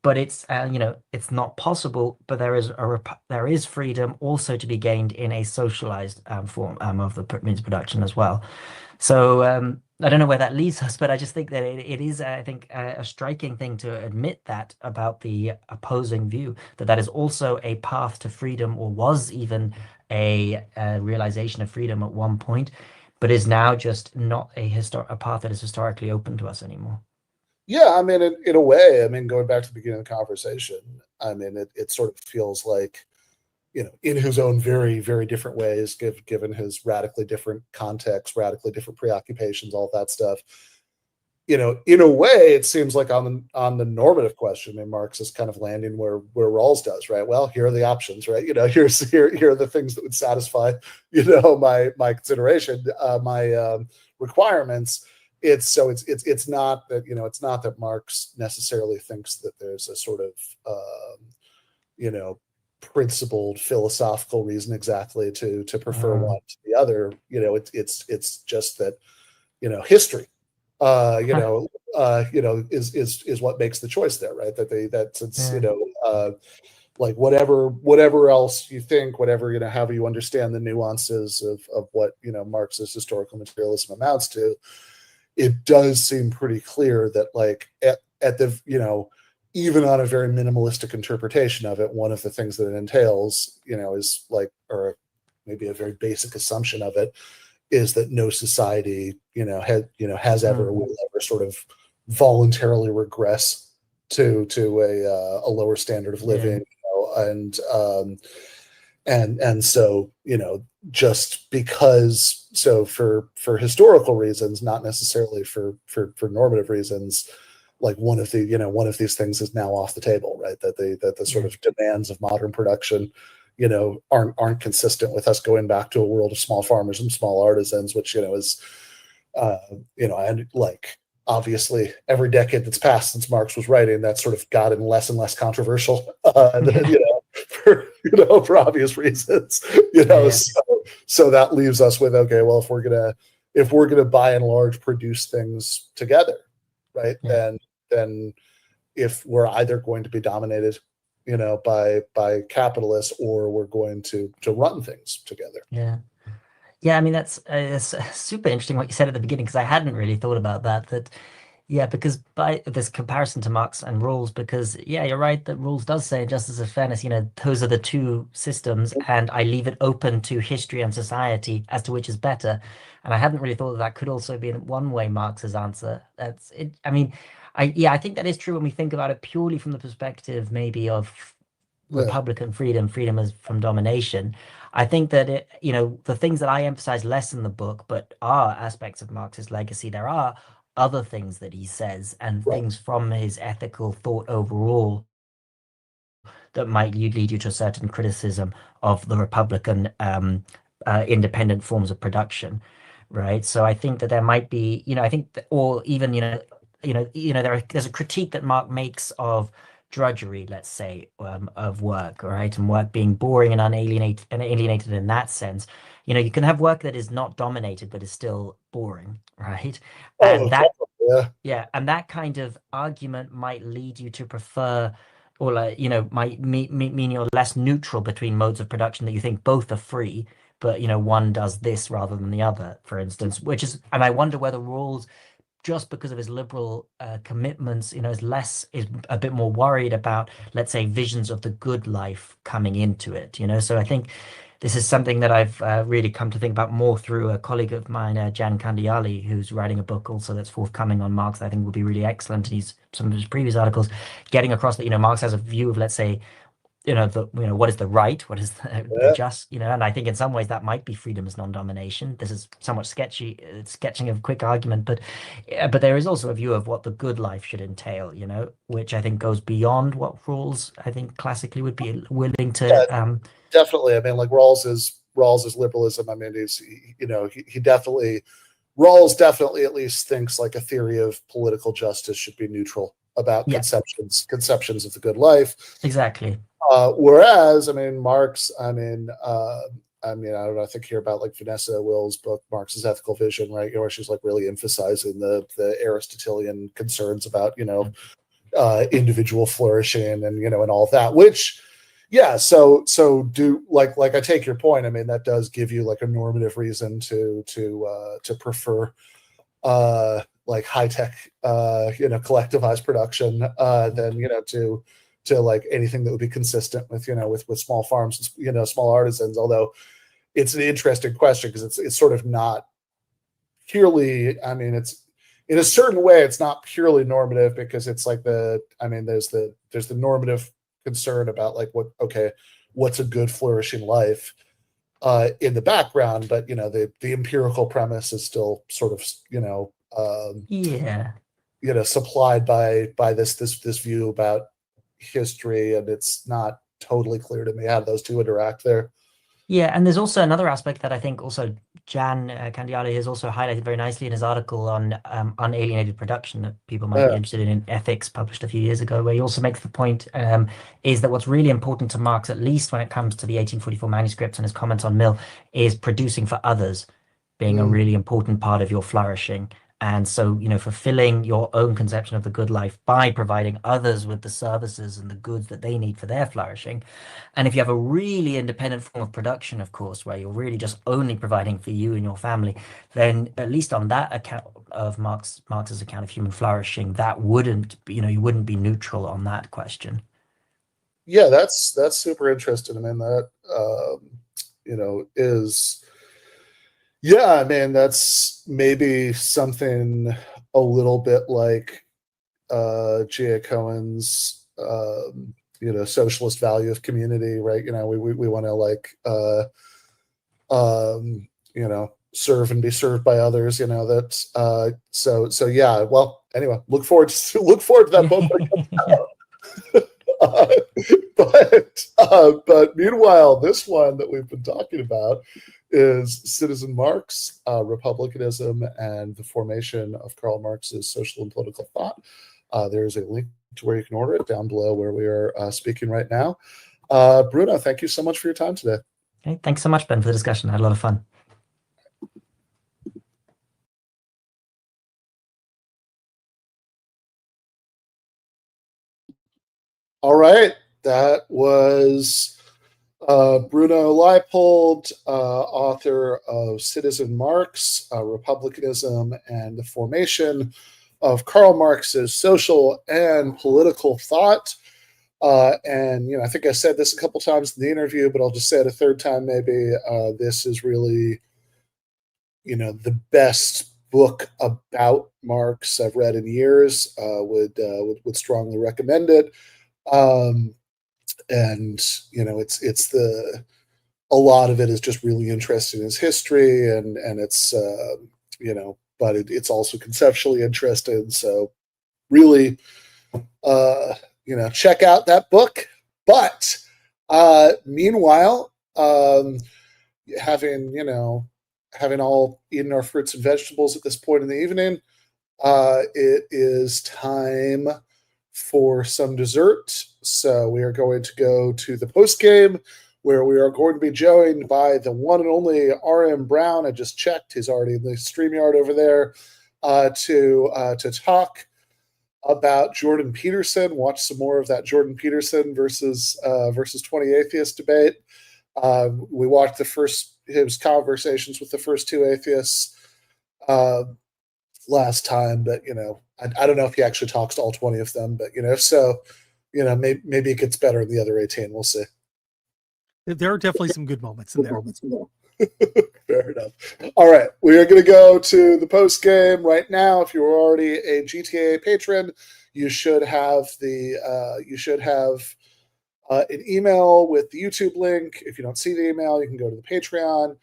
But it's it's not possible. But there is freedom also to be gained in a socialized form of the means of production as well. So I don't know where that leads us, but I just think that it is, I think, a striking thing to admit that about the opposing view, that is also a path to freedom, or was even a realization of freedom at one point, but is now just not a path that is historically open to us anymore.
Yeah, I mean, in a way, I mean, going back to the beginning of the conversation, I mean, it sort of feels like, in his own very, very different ways, given his radically different context, radically different preoccupations, all that stuff. In a way, it seems like on the normative question, I mean, Marx is kind of landing where Rawls does, right? Well, here are the options, right? Here are the things that would satisfy, my consideration, my requirements. It's not that it's not that Marx necessarily thinks that there's a sort of principled philosophical reason exactly to prefer one to the other. It's just that history is what makes the choice there, right? Like whatever else you think, whatever however you understand the nuances of what Marxist historical materialism amounts to, it does seem pretty clear that like at the even on a very minimalistic interpretation of it, one of the things that it entails, is like, or maybe a very basic assumption of it, is that no society, has ever, will ever sort of voluntarily regress to a lower standard of living, and so, just because, so for historical reasons, not necessarily for normative reasons, like one of these things is now off the table, right? That the sort of demands of modern production, aren't consistent with us going back to a world of small farmers and small artisans, which is, and like obviously every decade that's passed since Marx was writing, that's sort of gotten less and less controversial, for obvious reasons, so that leaves us with, okay, well, if we're gonna by and large produce things together, right, then if we're either going to be dominated, by capitalists, or we're going to run things together.
Yeah, I mean, that's super interesting what you said at the beginning, because I hadn't really thought about that. Yeah, because by this comparison to Marx and Rawls, because you're right that Rawls does say justice and fairness, those are the two systems, and I leave it open to history and society as to which is better. And I hadn't really thought that could also be in one way Marx's answer. That's it. I mean, I think that is true when we think about it purely from the perspective maybe of Republican freedom as from domination. I think that the things that I emphasize less in the book, but are aspects of Marx's legacy, there are other things that he says and things from his ethical thought overall that might lead you to a certain criticism of the Republican independent forms of production, right? So I think that there might be, I think, or even, there's a critique that Marx makes of drudgery, let's say, of work, all right, and work being boring and alienated in that sense. You can have work that is not dominated but is still boring, right? And that
yeah.
yeah, and that kind of argument might lead you to prefer, or like, might mean you're less neutral between modes of production, that you think both are free, but one does this rather than the other, for instance. And I wonder whether Rawls, just because of his liberal commitments, is a bit more worried about, let's say, visions of the good life coming into it. So I think this is something that I've really come to think about more through a colleague of mine, Jan Candiali, who's writing a book also that's forthcoming on Marx that I think will be really excellent. And some of his previous articles getting across that, Marx has a view of, let's say, what is the right, what is the just, and I think in some ways that might be freedom as non-domination. This is somewhat sketching of a quick argument, but there is also a view of what the good life should entail, which I think goes beyond what Rawls, I think, classically would be willing to.
Definitely. I mean, like Rawls's liberalism. I mean, he definitely, Rawls definitely at least thinks like a theory of political justice should be neutral about conceptions of the good life.
Exactly.
Whereas, I mean, Marx, I don't know, I think here about like Vanessa Will's book, Marx's Ethical Vision, right? Where she's like really emphasizing the Aristotelian concerns about, individual flourishing and, and all that, which, yeah. So do like I take your point. I mean, that does give you like a normative reason to prefer, like high tech, collectivized production, than, to like anything that would be consistent with, with small farms, small artisans. Although it's an interesting question because it's sort of not purely, I mean, it's in a certain way, it's not purely normative because it's like there's the normative concern about like what's a good flourishing life in the background, but the empirical premise is still sort of supplied by this view about history, and it's not totally clear to me how those two interact there.
Yeah, and there's also another aspect that I think also Jan Candiali has also highlighted very nicely in his article on unalienated production that people might be interested in Ethics, published a few years ago, where he also makes the point is that what's really important to Marx, at least when it comes to the 1844 manuscripts and his comments on Mill, is producing for others being a really important part of your flourishing. And so, fulfilling your own conception of the good life by providing others with the services and the goods that they need for their flourishing. And if you have a really independent form of production, of course, where you're really just only providing for you and your family, then at least on that account of Marx's account of human flourishing, that wouldn't be, you wouldn't be neutral on that question.
Yeah, that's super interesting. I mean, that, is... Yeah, I mean, that's maybe something a little bit like G.A. Cohen's, socialist value of community, right? We want to like, serve and be served by others. That. So yeah. Well, anyway, look forward to that book when it comes out. But meanwhile, this one that we've been talking about is Citizen Marx, Republicanism, and the Formation of Karl Marx's Social and Political Thought. There's a link to where you can order it down below where we are speaking right now. Bruno, thank you so much for your time today.
Okay, thanks so much, Ben, for the discussion. I had a lot of fun.
All right, that was Bruno Leipold, author of Citizen Marx, Republicanism, and the Formation of Karl Marx's Social and Political Thought. And, I think I said this a couple times in the interview, but I'll just say it a third time maybe. This is really, the best book about Marx I've read in years. Would strongly recommend it. And it's a lot of it is just really interesting in his history, and it's but it's also conceptually interesting. So really, check out that book. But meanwhile, having all eaten our fruits and vegetables at this point in the evening, it is time for some dessert. So we are going to go to the post game, where we are going to be joined by the one and only RM Brown. I just checked; he's already in the StreamYard over there to talk about Jordan Peterson. Watch some more of that Jordan Peterson versus 20 atheist debate. We watched his conversations with the first two atheists last time, but I don't know if he actually talks to all 20 of them, but if so, maybe it gets better in the other 18. We'll see.
There are definitely some good moments in there.
Fair enough. All right, we are going to go to the post game right now. If you're already a GTAA patron, you should have an email with the YouTube link. If you don't see the email, you can go to the Patreon.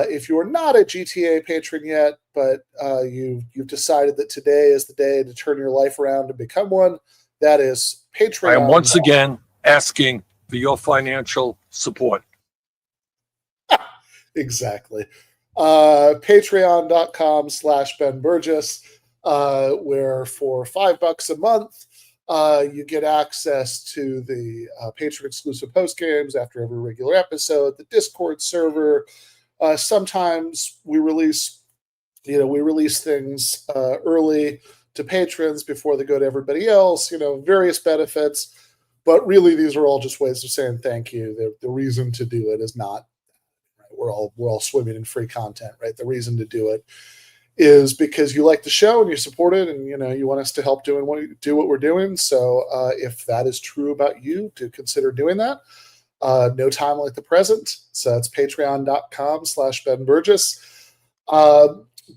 If you're not a GTA patron yet, but you've decided that today is the day to turn your life around and become one, that is Patreon.
I am once again asking for your financial support.
Exactly. Patreon.com/Ben Burgis, where for $5 a month, you get access to the patron-exclusive post games after every regular episode, the Discord server. Sometimes we release things early to patrons before they go to everybody else. Various benefits, but really these are all just ways of saying thank you. The reason to do it is not. We're all swimming in free content, right? The reason to do it is because you like the show and you support it, and you want us to help do what we're doing. So if that is true about you, to consider doing that. No time like the present. So that's patreon.com/Ben Burgis.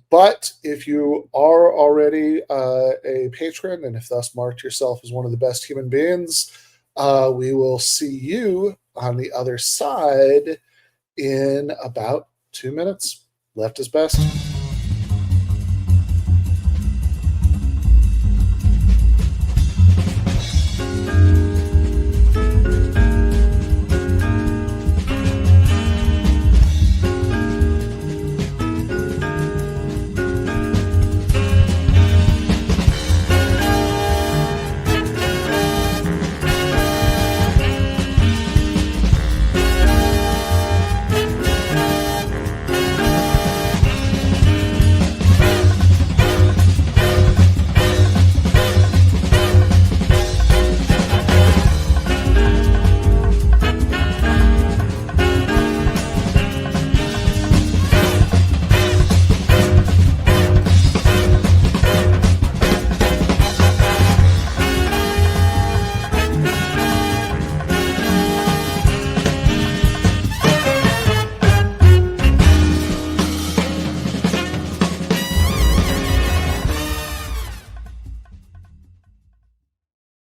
But if you are already a patron, and if thus marked yourself as one of the best human beings, we will see you on the other side in about 2 minutes. Left is best.